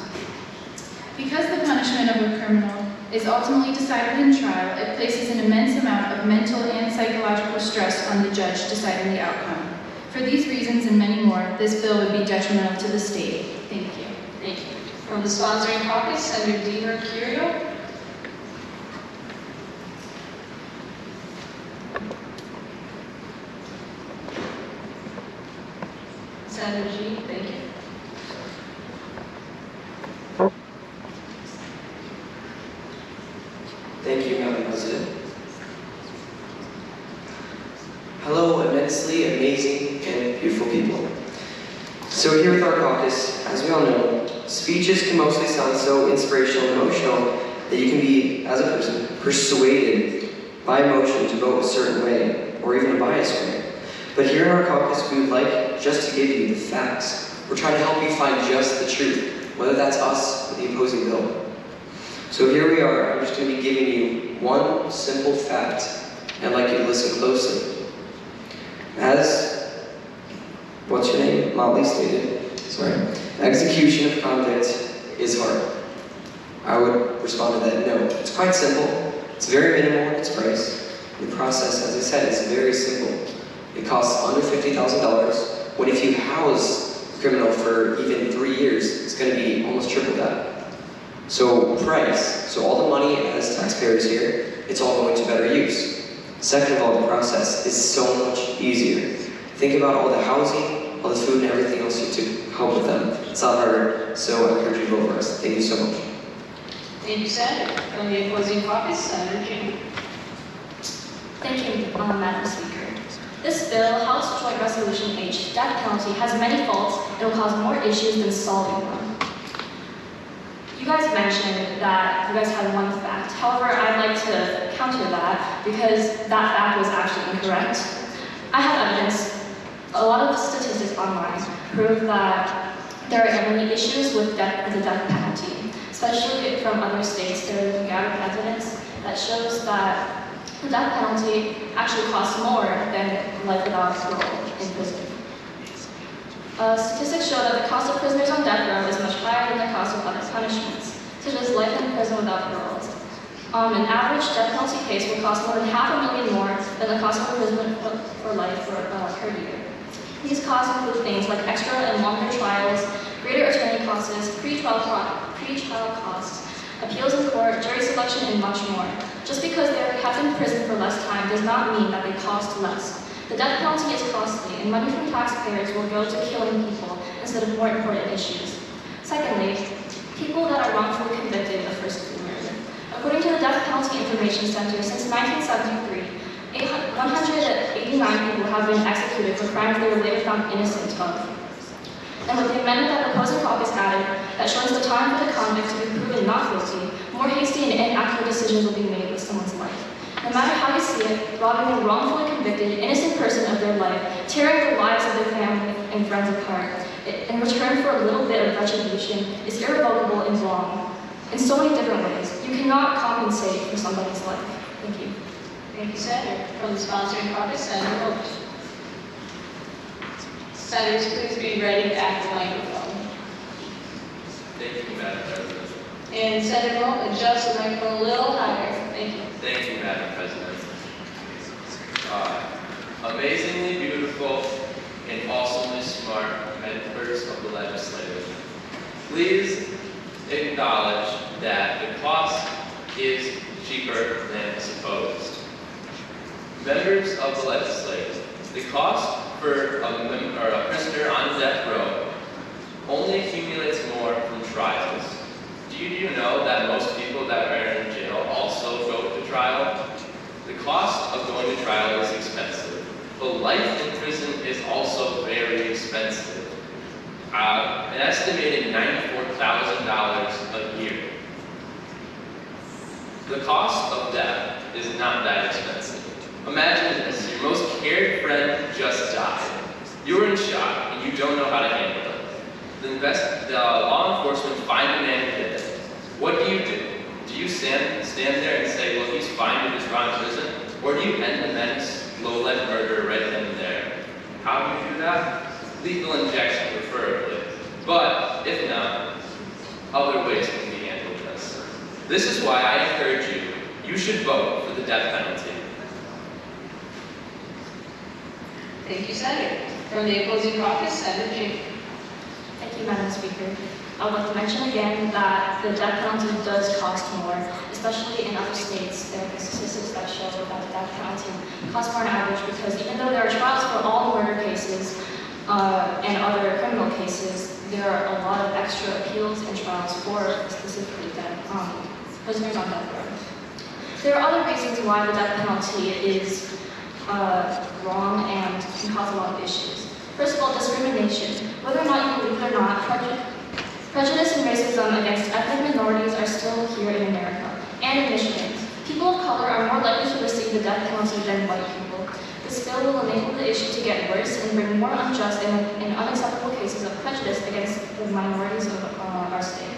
Because the punishment of a criminal is ultimately decided in trial, it places an immense amount of mental and psychological stress on the judge deciding the outcome. For these reasons and many more, this bill would be detrimental to the state. Thank you. Thank you. From the sponsoring caucus, Senator DiMercurio. Senator G, thank you. So here with our caucus, as we all know, speeches can mostly sound so inspirational and emotional that you can be, as a person, persuaded by emotion to vote a certain way, or even a biased way. But here in our caucus, we would like just to give you the facts. We're trying to help you find just the truth, whether that's us or the opposing bill. So here we are. I'm just going to be giving you one simple fact, and I'd like you to listen closely. As, what's your name? Motley stated, sorry. Execution of convict is hard. I would respond to that, no. It's quite simple. It's very minimal in its price. The process, as I said, is very simple. It costs under $50,000, when if you house a criminal for even 3 years, it's going to be almost triple that. So price, so all the money as taxpayers here, it's all going to better use. Second of all, the process is so much easier. Think about all the housing, all the food and everything else you to help with them. It's not harder, so I encourage you to vote for us. Thank you so much. Thank you, Senator. From the opposing caucus, Senator King. Thank you, Madam Speaker. This bill, House Joint Resolution H, death penalty, has many faults and will cause more issues than solving them. You guys mentioned that you guys had one fact. However, I'd like to counter that because that fact was actually incorrect. I have evidence. A lot of the statistics online prove that there are many issues with the death penalty, especially from other states. There is gathered evidence that shows that the death penalty actually costs more than life without parole in prison. Statistics show that the cost of prisoners on death row is much higher than the cost of other punishments, such as life in prison without parole. An average death penalty case will cost more than $500,000 more than the cost of imprisonment for life per year. These costs include things like extra and longer trials, greater attorney costs, pre-trial costs, appeals in court, jury selection, and much more. Just because they are kept in prison for less time does not mean that they cost less. The death penalty is costly, and money from taxpayers will go to killing people instead of more important issues. Secondly, people that are wrongfully convicted of first-degree murder. According to the Death Penalty Information Center, since 1973, 189 people have been executed for crimes they were later found innocent of. And with the amendment that the opposing caucus added that shortens the time for the convict to be proven not guilty, more hasty and inaccurate decisions will be made with someone's life. No matter how you see it, robbing a wrongfully convicted, innocent person of their life, tearing the lives of their family and friends apart, in return for a little bit of retribution, is irrevocable and wrong. In so many different ways, you cannot compensate for somebody's life. Thank you. Thank you, Senator. From the sponsoring caucus, Senator Moat. Senators, please be ready at the microphone. Thank you, Madam President. And Senator Moat, adjust the microphone a little higher. Thank you. Thank you, Madam President. Amazingly beautiful and awesomely smart members of the legislature. Please acknowledge that the cost is cheaper than supposed. Members of the legislature, the cost for a prisoner on death row only accumulates more from trials. Do you know that most people that are in jail also go to trial? The cost of going to trial is expensive, but life in prison is also very expensive. An estimated $94,000 a year. The cost of death is not that expensive. Imagine this, your most cared friend just died. You're in shock and you don't know how to handle it. The law enforcement find the man who did it. What do? Do you stand there and say, well, he's fine with his run in prison? Or do you end the menace, low-life murder right then and there? How do you do that? Lethal injection, preferably. But if not, other ways can be handled this. This is why I encourage you, you should vote for the death penalty. Thank you, Senator. From the opposing caucus, Senator King. Thank you, Madam Speaker. I would like to mention again that the death penalty does cost more, especially in other states. There are statistics that show that the death penalty costs more on average because even though there are trials for all murder cases and other criminal cases, there are a lot of extra appeals and trials for specifically prisoners on death row. There are other reasons why the death penalty is wrong and can cause a lot of issues. First of all, discrimination. Whether or not you believe it or not, prejudice and racism against ethnic minorities are still here in America and in Michigan. People of color are more likely to receive the death penalty than white people. This bill will enable the issue to get worse and bring more unjust and unacceptable cases of prejudice against the minorities of our state.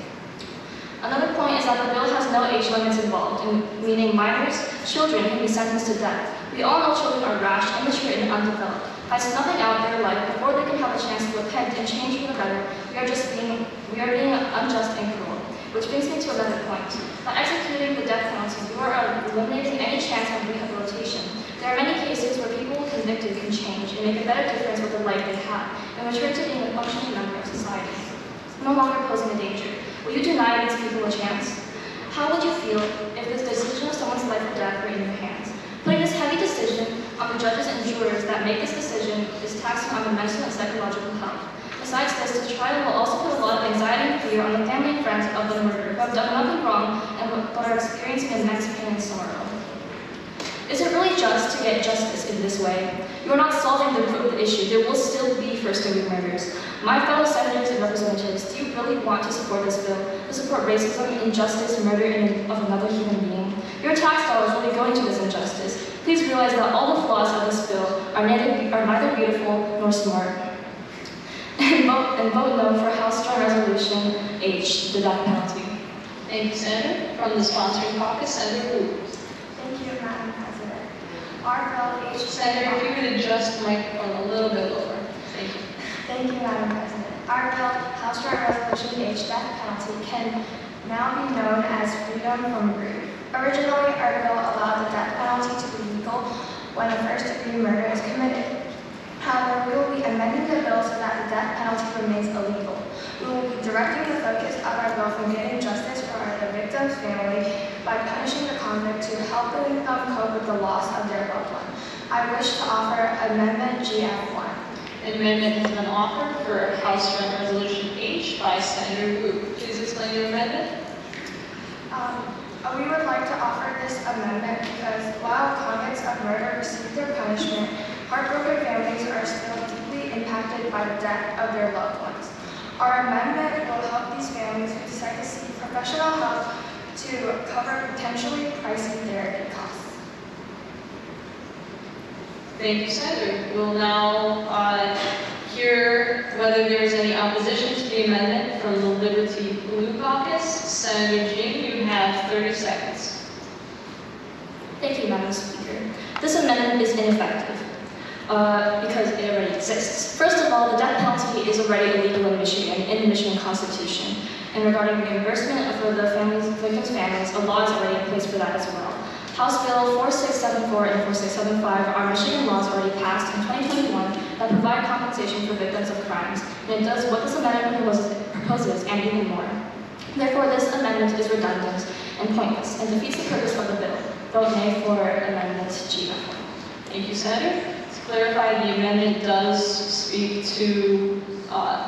Another point is that the bill has no age limits involved, meaning minors, children can be sentenced to death. We all know children are rash, immature, and undeveloped. Has nothing out in their life before they can have a chance to repent and change for the better. We are being unjust and cruel. Which brings me to another point. By executing the death penalty, you are eliminating any chance of rehabilitation. There are many cases where people convicted can change and make a better difference with the life they have, and return to being a functioning member of society, no longer posing a danger. Will you deny these people a chance? How would you feel if the decision of someone's life or death were in your hands? Putting this heavy decision on the judges and jurors that make this decision is taxing on the mental and psychological health. Besides this, the trial will also put a lot of anxiety and fear on the family and friends of the murderer who have done nothing wrong but are experiencing immense pain and sorrow. Is it really just to get justice in this way? You are not solving the root of the issue. There will still be first-degree murders. My fellow senators and representatives, do you really want to support this bill? To support racism, injustice, murder of another human being? Your tax dollars will be going to this injustice. Please realize that all the flaws of this bill are neither beautiful nor smart. And vote no for House Joint Resolution H, the death penalty. Thank you, Senator. From the sponsoring caucus, Senator Wu. Thank you, Madam President. Our bill H. Senator, if you would adjust the microphone a little bit lower. Thank you. Thank you, Madam President. Our bill, House Joint Resolution H, death penalty, can now be known as freedom from rude. Originally, our bill allowed the death penalty to be legal when a first-degree murder is committed. However, we will be amending the bill so that the death penalty remains illegal. We will be directing the focus of our bill from getting justice for the victim's family by punishing the convict to help them cope with the loss of their loved one. I wish to offer Amendment GF1. An amendment has been offered for House Joint Resolution H by Senator Wu. Please explain your amendment. We would like to offer this amendment because while convicts of murder receive their punishment, heartbroken families are still deeply impacted by the death of their loved ones. Our amendment will help these families who decide to seek professional help to cover potentially pricey therapy costs. Thank you, Senator. We'll now hear whether there is any opposition to the amendment from the Liberty Blue Caucus. Senator Jean, you have 30 seconds. Thank you, Madam Speaker. This amendment is ineffective because it already exists. First of all, the death penalty is already illegal in Michigan, in the Michigan Constitution. And regarding reimbursement for the victims' families, a law is already in place for that as well. House Bill 4674 and 4675 are Michigan laws already passed in 2021 that provide compensation for victims of crimes, and it does what this amendment proposes and even more. Therefore, this amendment is redundant and pointless and defeats the purpose of the bill. Vote nay for Amendment GF1. Thank you, Senator. To clarify, the amendment does speak to,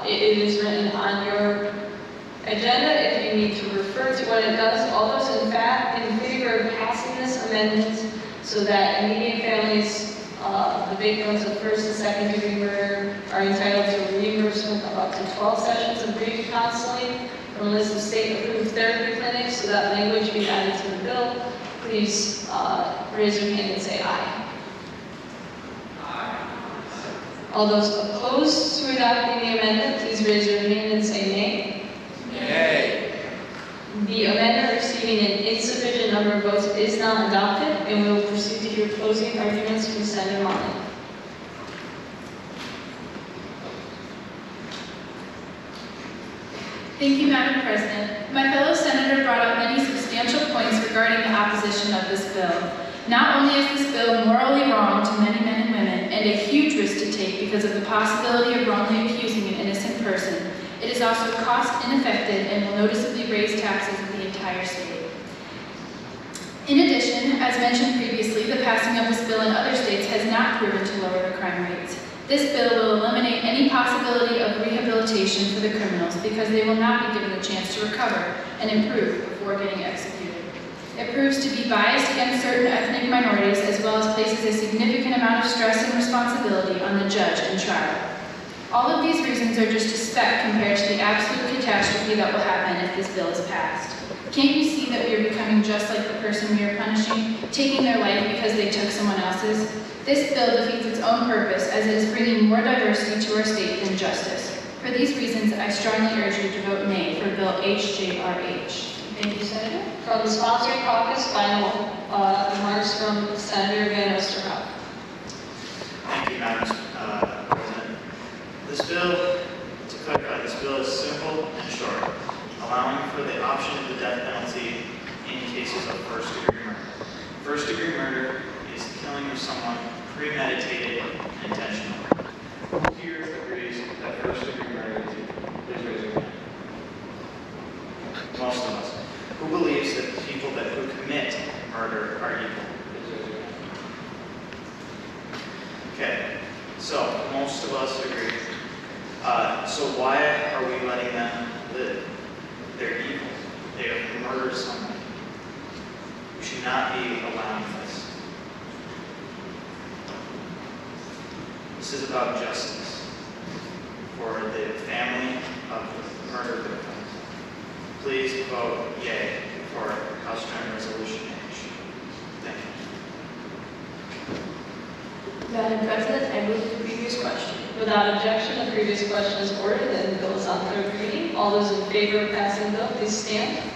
it is written on your agenda. If you need to refer to what it does, all those in favor of passing this amendment so that immediate families, the victims of first and second degree murder are entitled to a reimbursement of up to 12 sessions of grief counseling from a list of state-approved therapy clinics, so that language be added to the bill. Please raise your hand and say aye. All those opposed to adopting the amendment, please raise your hand and say nay. Nay. The amendment receiving an insufficient number of votes is not adopted, and we will proceed to hear closing arguments from Senator Motley. Thank you, Madam President. My fellow senator brought up many substantial points regarding the opposition of this bill. Not only is this bill morally wrong to many men and women, and a huge risk to take because of the possibility of wrongly accusing an innocent person, it is also cost ineffective and will noticeably raise taxes in the entire state. In addition, as mentioned previously, the passing of this bill in other states has not proven to lower the crime rates. This bill will eliminate any possibility of rehabilitation for the criminals because they will not be given the chance to recover and improve before getting executed. It proves to be biased against certain ethnic minorities as well as places a significant amount of stress and responsibility on the judge in trial. All of these reasons are just a speck compared to the absolute catastrophe that will happen if this bill is passed. Can't you see that we are becoming just like the person we are punishing, taking their life because they took someone else's? This bill defeats its own purpose as it is bringing more diversity to our state than justice. For these reasons, I strongly urge you to vote nay for Bill HJRH. Thank you, Senator. From the sponsoring caucus, final remarks from Senator Van Oosterhout. Thank you, Madam President. This bill, to clarify, this bill is simple and short, allowing for the option of the death penalty in cases of first-degree murder. First-degree murder is the killing of someone premeditated and intentional. Who here agrees that first-degree murder is equal? Please raise your hand. Most of us. Who believes that people who commit murder are equal? Please raise your hand. Okay, so most of us agree. So why are we letting them live? They're evil. They have murdered someone. We should not be allowing this. This is about justice for the family of the murdered victims. Please vote yea for House Joint Resolution H. Thank you. Madam President, I move the previous question. Without objection, the previous question is ordered and the bill is on third reading. All those in favor of passing the bill, please stand.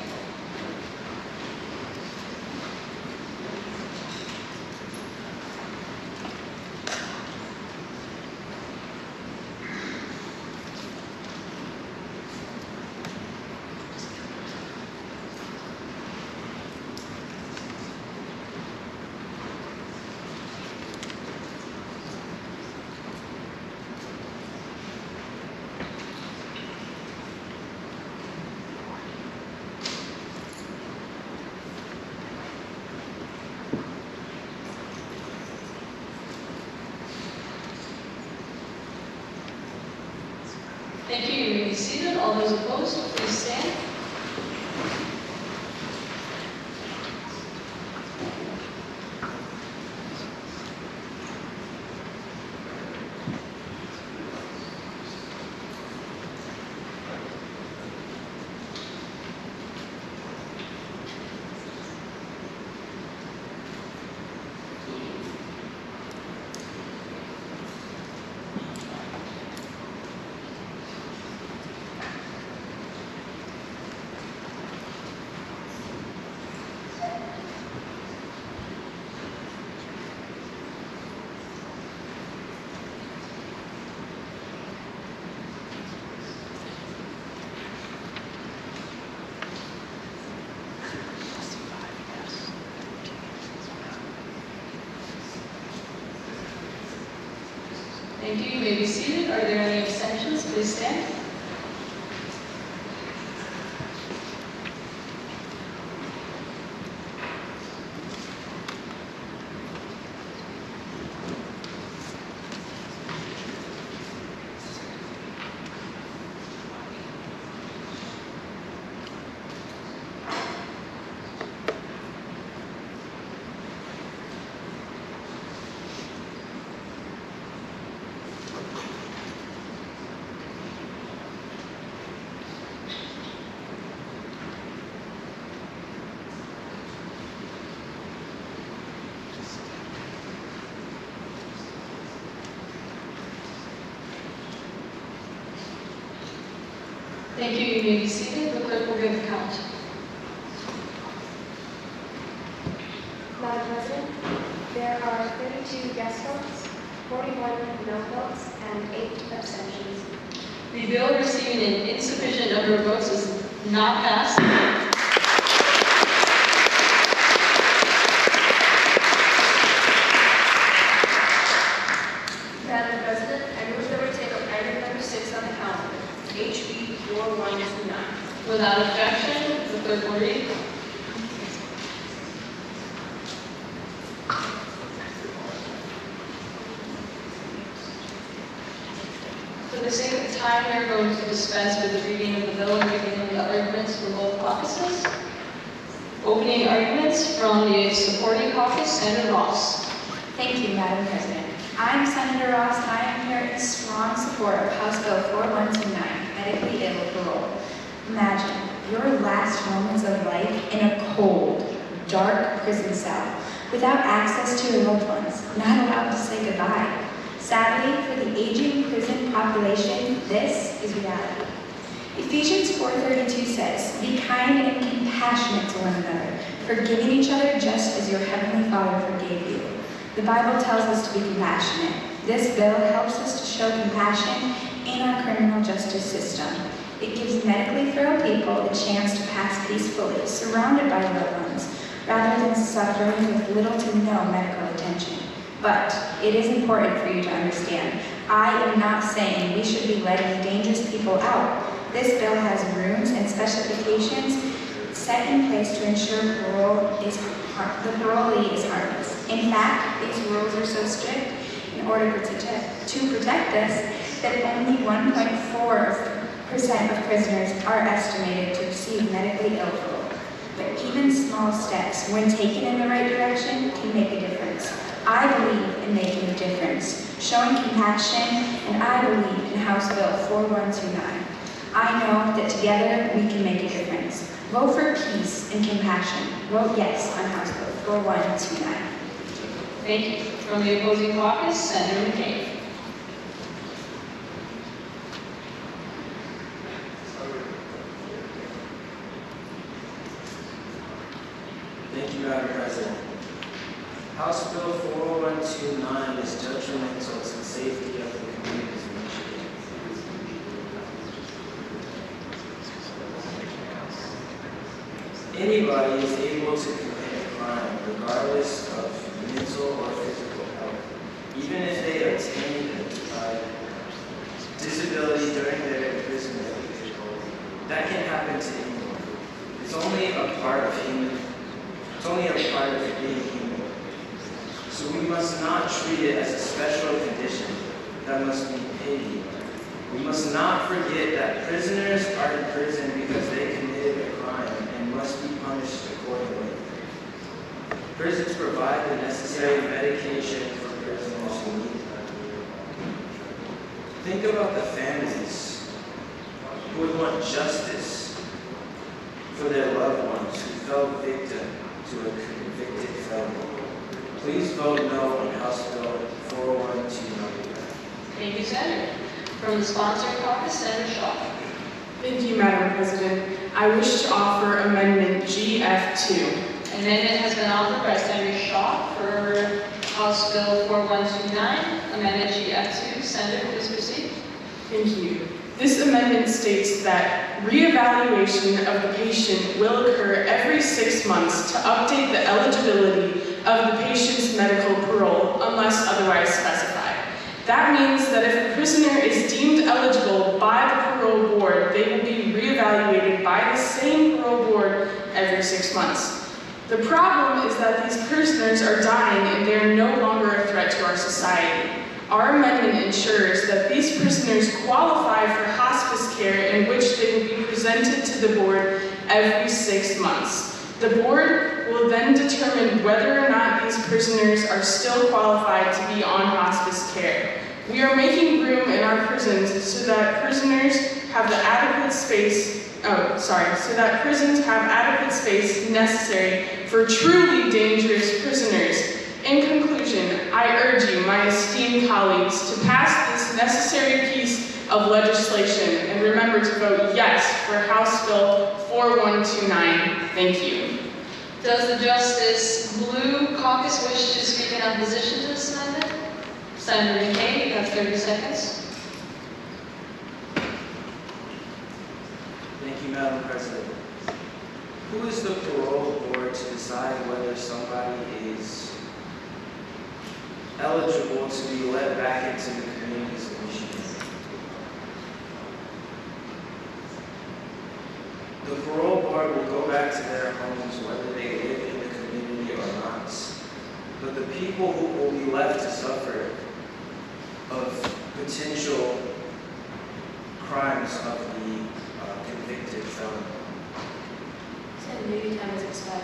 Thank you. You may be seated. All those opposed, please stand. Thank you. You may be seated. Are there any abstentions? Please stand. Thank you. You may be seated. The clerk will give the count. Madam President, there are 32 yes votes, 41 no votes, and 8 abstentions. The bill receiving an insufficient number of votes is not passed. Madam President, I move that we take up item number 6 on the calendar, HB 4129. Without objection, the clerk will read. For the sake of time, we are going to dispense with the reading of the bill and beginning the arguments for both caucuses. Opening arguments from the supporting caucus, Senator Ross. Thank you, Madam President. I'm Senator Ross, and I am here here in strong support of House Bill 4129, medically ill parole. Imagine your last moments of life in a cold, dark prison cell, without access to your loved ones, not allowed to say goodbye. Sadly, for the aging prison population, this is reality. Ephesians 4:32 says, "Be kind and compassionate to one another, forgiving each other just as your heavenly Father forgave you." The Bible tells us to be compassionate. This bill helps us to show compassion in our criminal justice system. It gives medically frail people a chance to pass peacefully, surrounded by loved ones, rather than suffering with little to no medical attention. But it is important for you to understand, I am not saying we should be letting dangerous people out. This bill has rooms and specifications set in place to ensure the parolee is harmless. In fact, these rules are so strict in order to protect us that only 1.4% of prisoners are estimated to receive medically ill parole. But even small steps, when taken in the right direction, can make a difference. I believe in making a difference, showing compassion, and I believe in House Bill 4129. I know that together we can make a difference. Vote for peace and compassion. Vote yes on House Bill 4129. Thank you. From the opposing caucus, Senator McCain. Thank you, Madam President. House Bill 4129 is detrimental to the safety of the communities of Michigan. Anybody is able to commit a crime regardless of mental or physical health, even if they obtained disability during their imprisonment. That can happen to anyone. It's only a part of being human. So we must not treat it as a special condition that must be paid. We must not forget that prisoners are in prison because they committed a crime and must be punished accordingly. Prisons provide the necessary medication for prisoners who need it. Think about the families who would want justice for their loved ones who fell victim to a convicted felon. Please vote no on House Bill 4129. Thank you, Senator. From the sponsor caucus, Senator Shaw. Thank you, Madam President. I wish to offer Amendment GF2. Amendment has been offered by Senator Shaw for House Bill 4129. Amendment GF2. Senator, please proceed. Thank you. This amendment states that reevaluation of the patient will occur every 6 months to update the eligibility of the patient's medical parole unless otherwise specified. That means that if a prisoner is deemed eligible by the parole board, they will be reevaluated by the same parole board every 6 months. The problem is that these prisoners are dying and they are no longer a threat to our society. Our amendment ensures that these prisoners qualify for hospice care in which they will be presented to the board every 6 months. The board will then determine whether or not these prisoners are still qualified to be on hospice care. We are making room in our prisons so that prisons have adequate space necessary for truly dangerous prisoners. In conclusion, I urge you, my esteemed colleagues, to pass this necessary piece of legislation and remember to vote yes for House Bill 4129. Thank you. Does the Justice Blue Caucus wish to speak in opposition to this amendment? Senator McCain, you have 30 seconds. Thank you, Madam President. Who is the parole board to decide whether somebody is eligible to be let back into the communities of Michigan? The parole board will go back to their homes whether they live in the community or not. But the people who will be left to suffer of potential crimes of the convicted felon. Senator, your time has expired.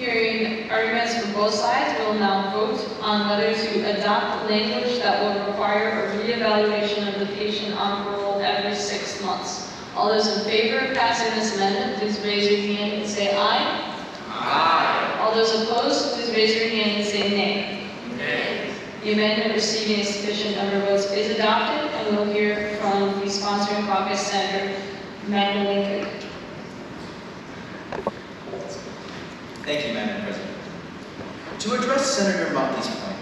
Hearing arguments from both sides, we will now vote on whether to adopt language that will require a reevaluation of the patient on parole every 6 months. All those in favor of passing this amendment, please raise your hand and say aye. Aye. All those opposed, please raise your hand and say nay. Nay. The amendment receiving a sufficient number of votes is adopted, and we'll hear from the sponsoring caucus, Senator Magdalene Cook. Thank you, Madam President. To address Senator Motley's point,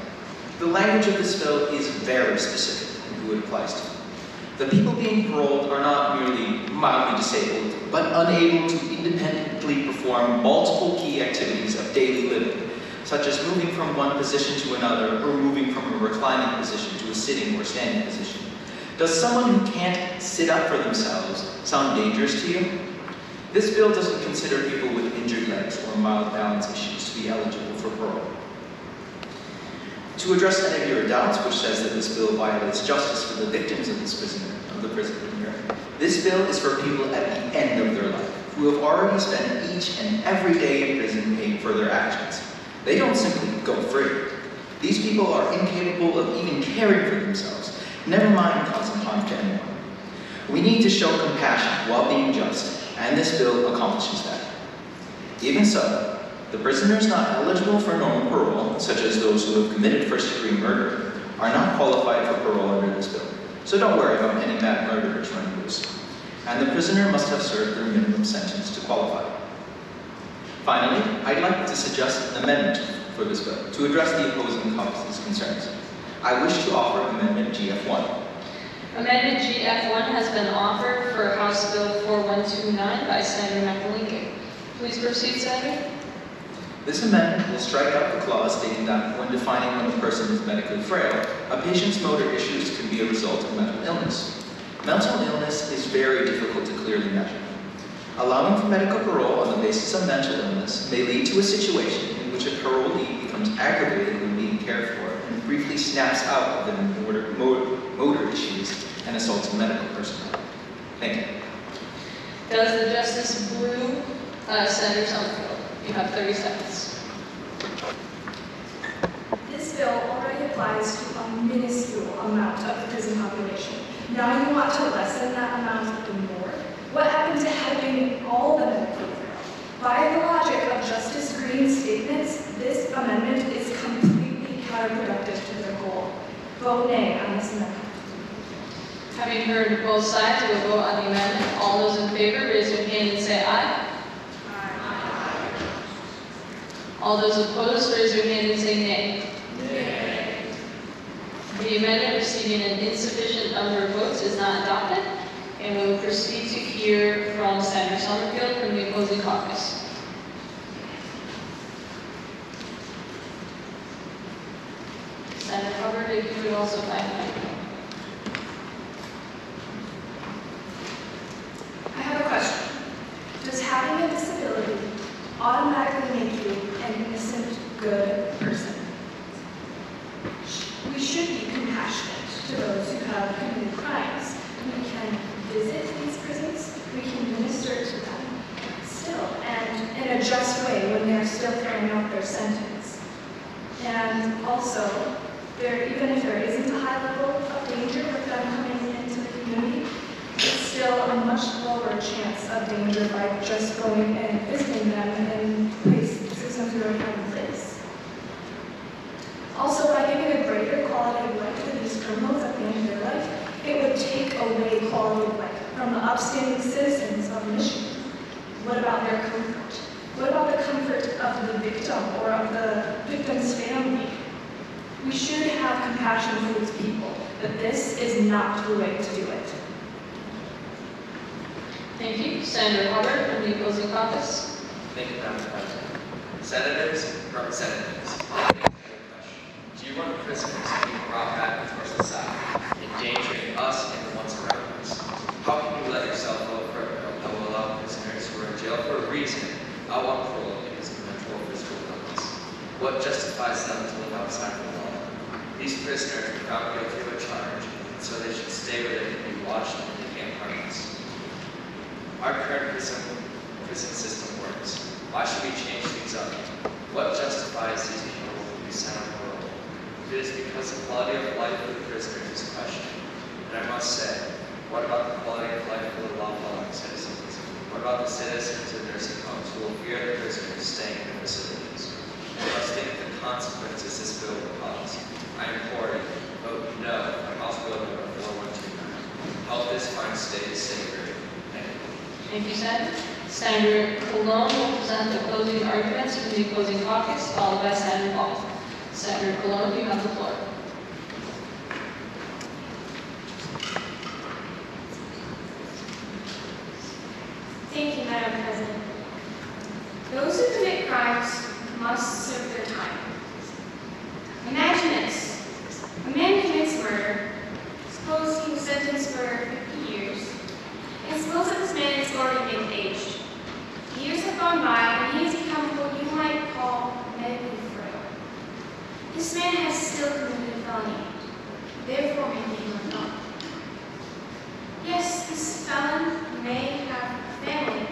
the language of this bill is very specific in who it applies to. The people being paroled are not merely mildly disabled, but unable to independently perform multiple key activities of daily living, such as moving from one position to another or moving from a reclining position to a sitting or standing position. Does someone who can't sit up for themselves sound dangerous to you? This bill doesn't consider people with injured legs or mild balance issues to be eligible for parole. To address any of your doubts, which says that this bill violates justice for the victims of the prison here, this bill is for people at the end of their life, who have already spent each and every day in prison paying for their actions. They don't simply go free. These people are incapable of even caring for themselves, never mind causing harm to anyone. We need to show compassion while being just, and this bill accomplishes that. Even so, the prisoners not eligible for normal parole, such as those who have committed first-degree murder, are not qualified for parole under this bill. So don't worry about any bad murderers running loose. And the prisoner must have served their minimum sentence to qualify. Finally, I'd like to suggest an amendment for this bill to address the opposing caucus's concerns. I wish to offer Amendment GF1. Amendment GF1 has been offered for House Bill 4129 by Senator McAlinkin. Please proceed, Senator. This amendment will strike out the clause stating that when defining when a person is medically frail, a patient's motor issues can be a result of mental illness. Mental illness is very difficult to clearly measure. Allowing for medical parole on the basis of mental illness may lead to a situation in which a parolee becomes aggravated when being cared for and briefly snaps out of the motor issues and assaults a medical personnel. Thank you. Does the Justice Brew, Senator Summerfield? You have 30 seconds. This bill already applies to a minuscule amount of the prison population. Now you want to lessen that amount even more? What happened to helping all the medically frail? By the logic of Justice Green's statements, this amendment is completely counterproductive to their goal. Vote nay on this amendment. Having heard both sides, we'll vote on the amendment. All those in favor, raise your hand and say aye. All those opposed, raise your hand and say nay. Nay. The amendment receiving an insufficient number of votes is not adopted, and we will proceed to hear from Senator Summerfield from the opposing caucus. Senator Hubbard, if you would also find the microphone. I have a question. Does having a disability automatically make you an innocent, good person? We should be compassionate to those who have committed crimes. We can visit these prisons, we can minister to them still, and in a just way when they're still carrying out their sentence. And also, even if there isn't a high level of danger with them coming into the community, it's still a much lower chance of danger by just going and visiting them in systems we already have in place. Also, by giving a greater quality of life to these criminals at the end of their life, it would take away quality of life from the upstanding citizens of Michigan. What about their comfort? What about the comfort of the victim or of the victim's family? We should have compassion for these people, but this is not the way to do it. Thank you. Senator Hubbard from the opposing caucus. Thank you, Madam President. Senators, representatives, do you want prisoners being brought back into our society, endangering us and the ones around us? How can you let yourself vote for a bill that will allow prisoners who are in jail for a reason out on parole because of mental or physical illness? What justifies them to live outside the law? These prisoners are found guilty of a charge, so they should stay where they can be watched and they can't harm us. Our current prison system works. Why should we change things up? It is because the quality of life for the prisoners is questioned. And I must say, what about the quality of life for the law-following citizens? What about the citizens of nursing homes who will fear the prisoners staying in the facilities? You must think of the consequences this bill will cause. I implore you, vote no on House Bill number 4129. Help this fine state safer. Thank you. Thank you, Senator. Senator Colon will present the closing arguments from the opposing caucus, followed by Senator Ball. Senator Colon, you have the floor. Thank you, Madam President. Those who commit crimes must serve their time. Imagine this. A man commits murder. Suppose he was sentenced for 50 years. And suppose that this man is already mid-aged. Years have gone by and he has become what you might call medically frail. This man has still committed a felony, therefore making him a felon. Yes, this felon may have a family.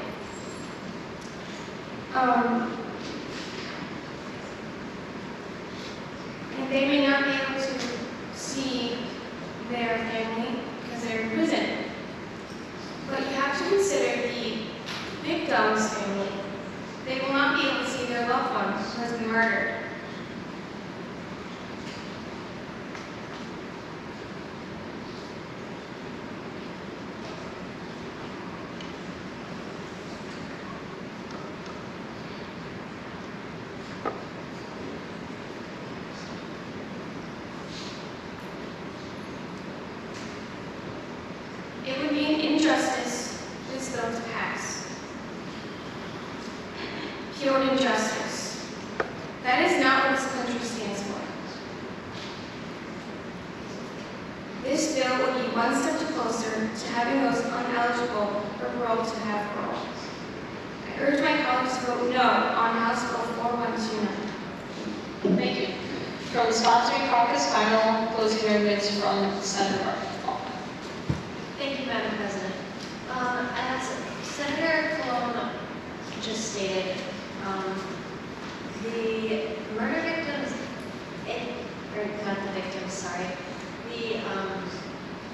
And they may not be able to see their family because they're in prison. But you have to consider the victim's family. They will not be able to see their loved one who has been murdered. It would be an injustice for this bill to pass. Pure injustice. That is not what this country stands for. This bill would be one step closer to having those uneligible for parole to have parole. I urge my colleagues to vote no on House Bill 4129. Thank you. From the sponsoring caucus, final closing arguments from Senator Ball. Thank you, Madam President. As Senator Colon just stated, the murder victims, or not the victims, sorry, the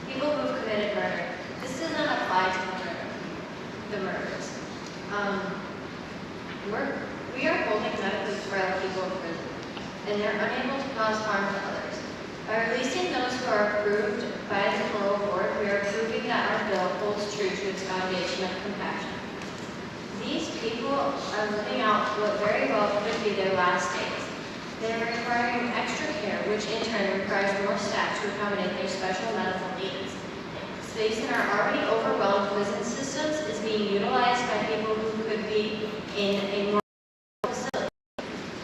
people who've committed murder, this does not apply to the murderers. We are holding medically frail people in prison, and they're unable to cause harm to others. By releasing those who are approved by the parole board, we are proving that our bill holds true to its foundation of compassion. These people are living out what very well could be their last days. They are requiring extra care, which in turn requires more staff to accommodate their special medical needs. Space in our already overwhelmed prison systems is being utilized by people who could be in a more facility,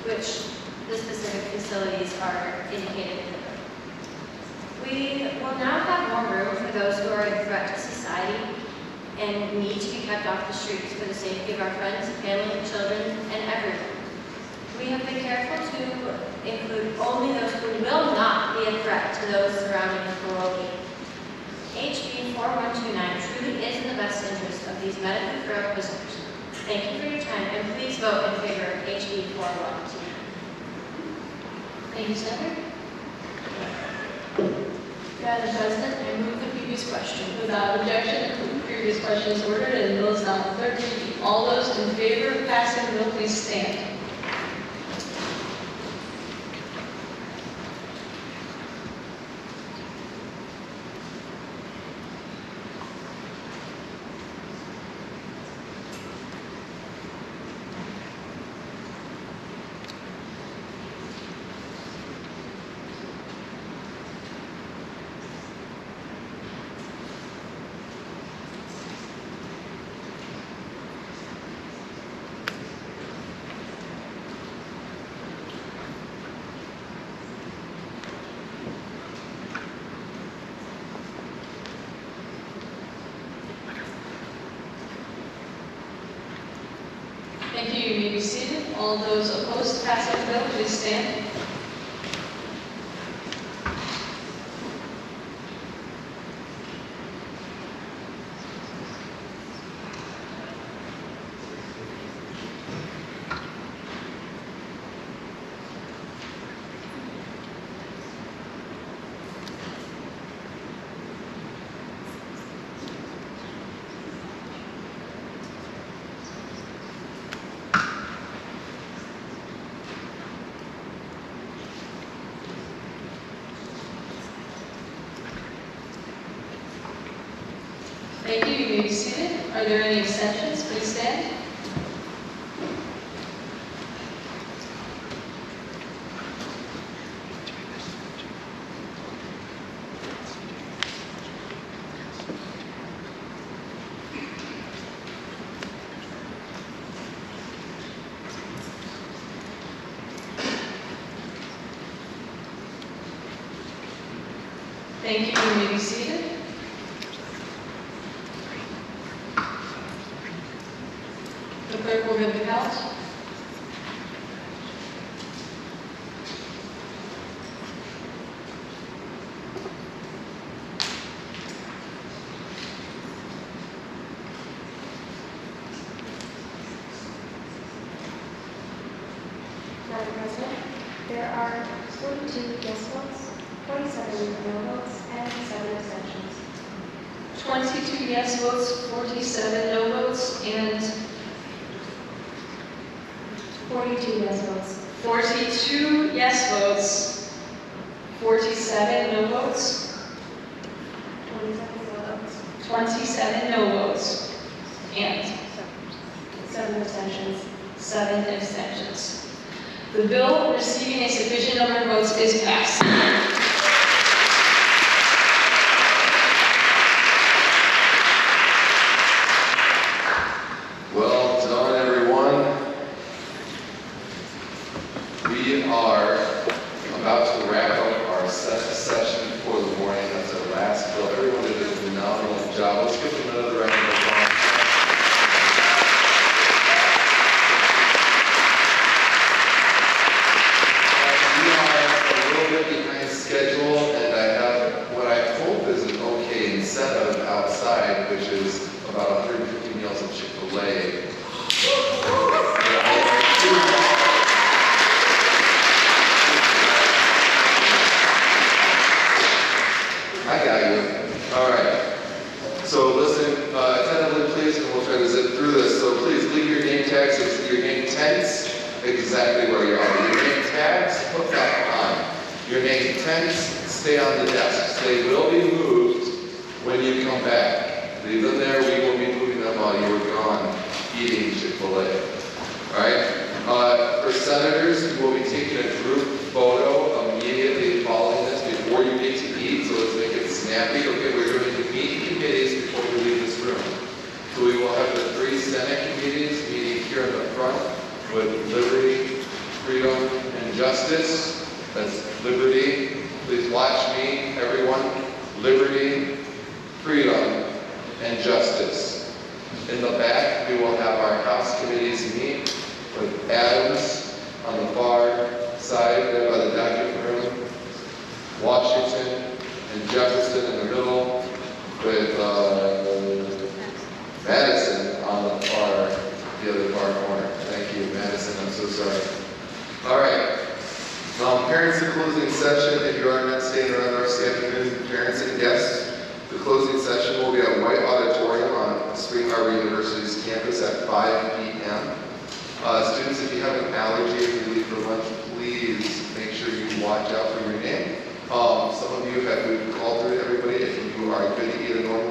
which the specific facilities are indicated in the bill. We will now have more room for those who are a threat to society and need to be kept off the streets for the safety of our friends, family, children, and everyone. We have been careful to include only those who will not be a threat to those surrounding the parolee. HB 4129 truly is in the best interest of these medically frail prisoners. Thank you for your time, and please vote in favor of HB 4129. Thank you, Senator. Madam President, I move the previous question. Without objection, the previous question is ordered and the bill is now on third reading. All those in favor of passing the bill, please stand. Thank you. You may be seated. All those opposed to passing the bill, please stand. Thank you. You may be seated. Are there any abstentions? Please stand. Thank you. You may be seated. The clerk will give the count. Madam President, there are 42 yes votes, 27 no votes, and 7 abstentions. 22 yes votes, 47 no votes, and 42 yes votes. 42 yes votes, 47 no votes, 27 no votes, and 7 abstentions. 7 abstentions. The bill receiving a sufficient number of votes is passed. Well done, everyone. We are about to wrap up our session for the morning. That's our last bill. Everyone did a phenomenal job. Let's give them another round of applause. We are a little bit behind schedule, and I have what I hope is an okay incentive outside, which is about 150 meals of Chick-fil-A. I got you. All right. So listen, attentively please, and we'll try to zip through this. So please leave your name tags, your name tags exactly where you are. Your name tags, put that on. Your name tags, stay on the desks. They will be moved when you come back. Leave them there. We will be moving them while you are gone eating Chick-fil-A. All right. For senators, you will be taking a group photo immediately following this before you get to eat. So let's make it snappy. Okay, we're going to meet committees before we leave this room. So we will have the 3 Senate committees meeting here in the front with liberty, freedom, and justice. That's liberty. Please watch me, everyone. Liberty, freedom, and justice. In the back, we will have our House committees meet with Adams on the far side there by the document room, Washington and Jefferson in the middle, with Madison on the other far corner. Thank you, Madison. I'm so sorry. All right. Parents, the closing session. If you are not staying around our afternoon, parents and guests, the closing session will be at White Auditorium on Spring Harbor University's campus at 5 p.m. Students, if you have an allergy if you leave for lunch, please make sure you watch out for your name. Some of you have called through everybody. If you are good to eat a normal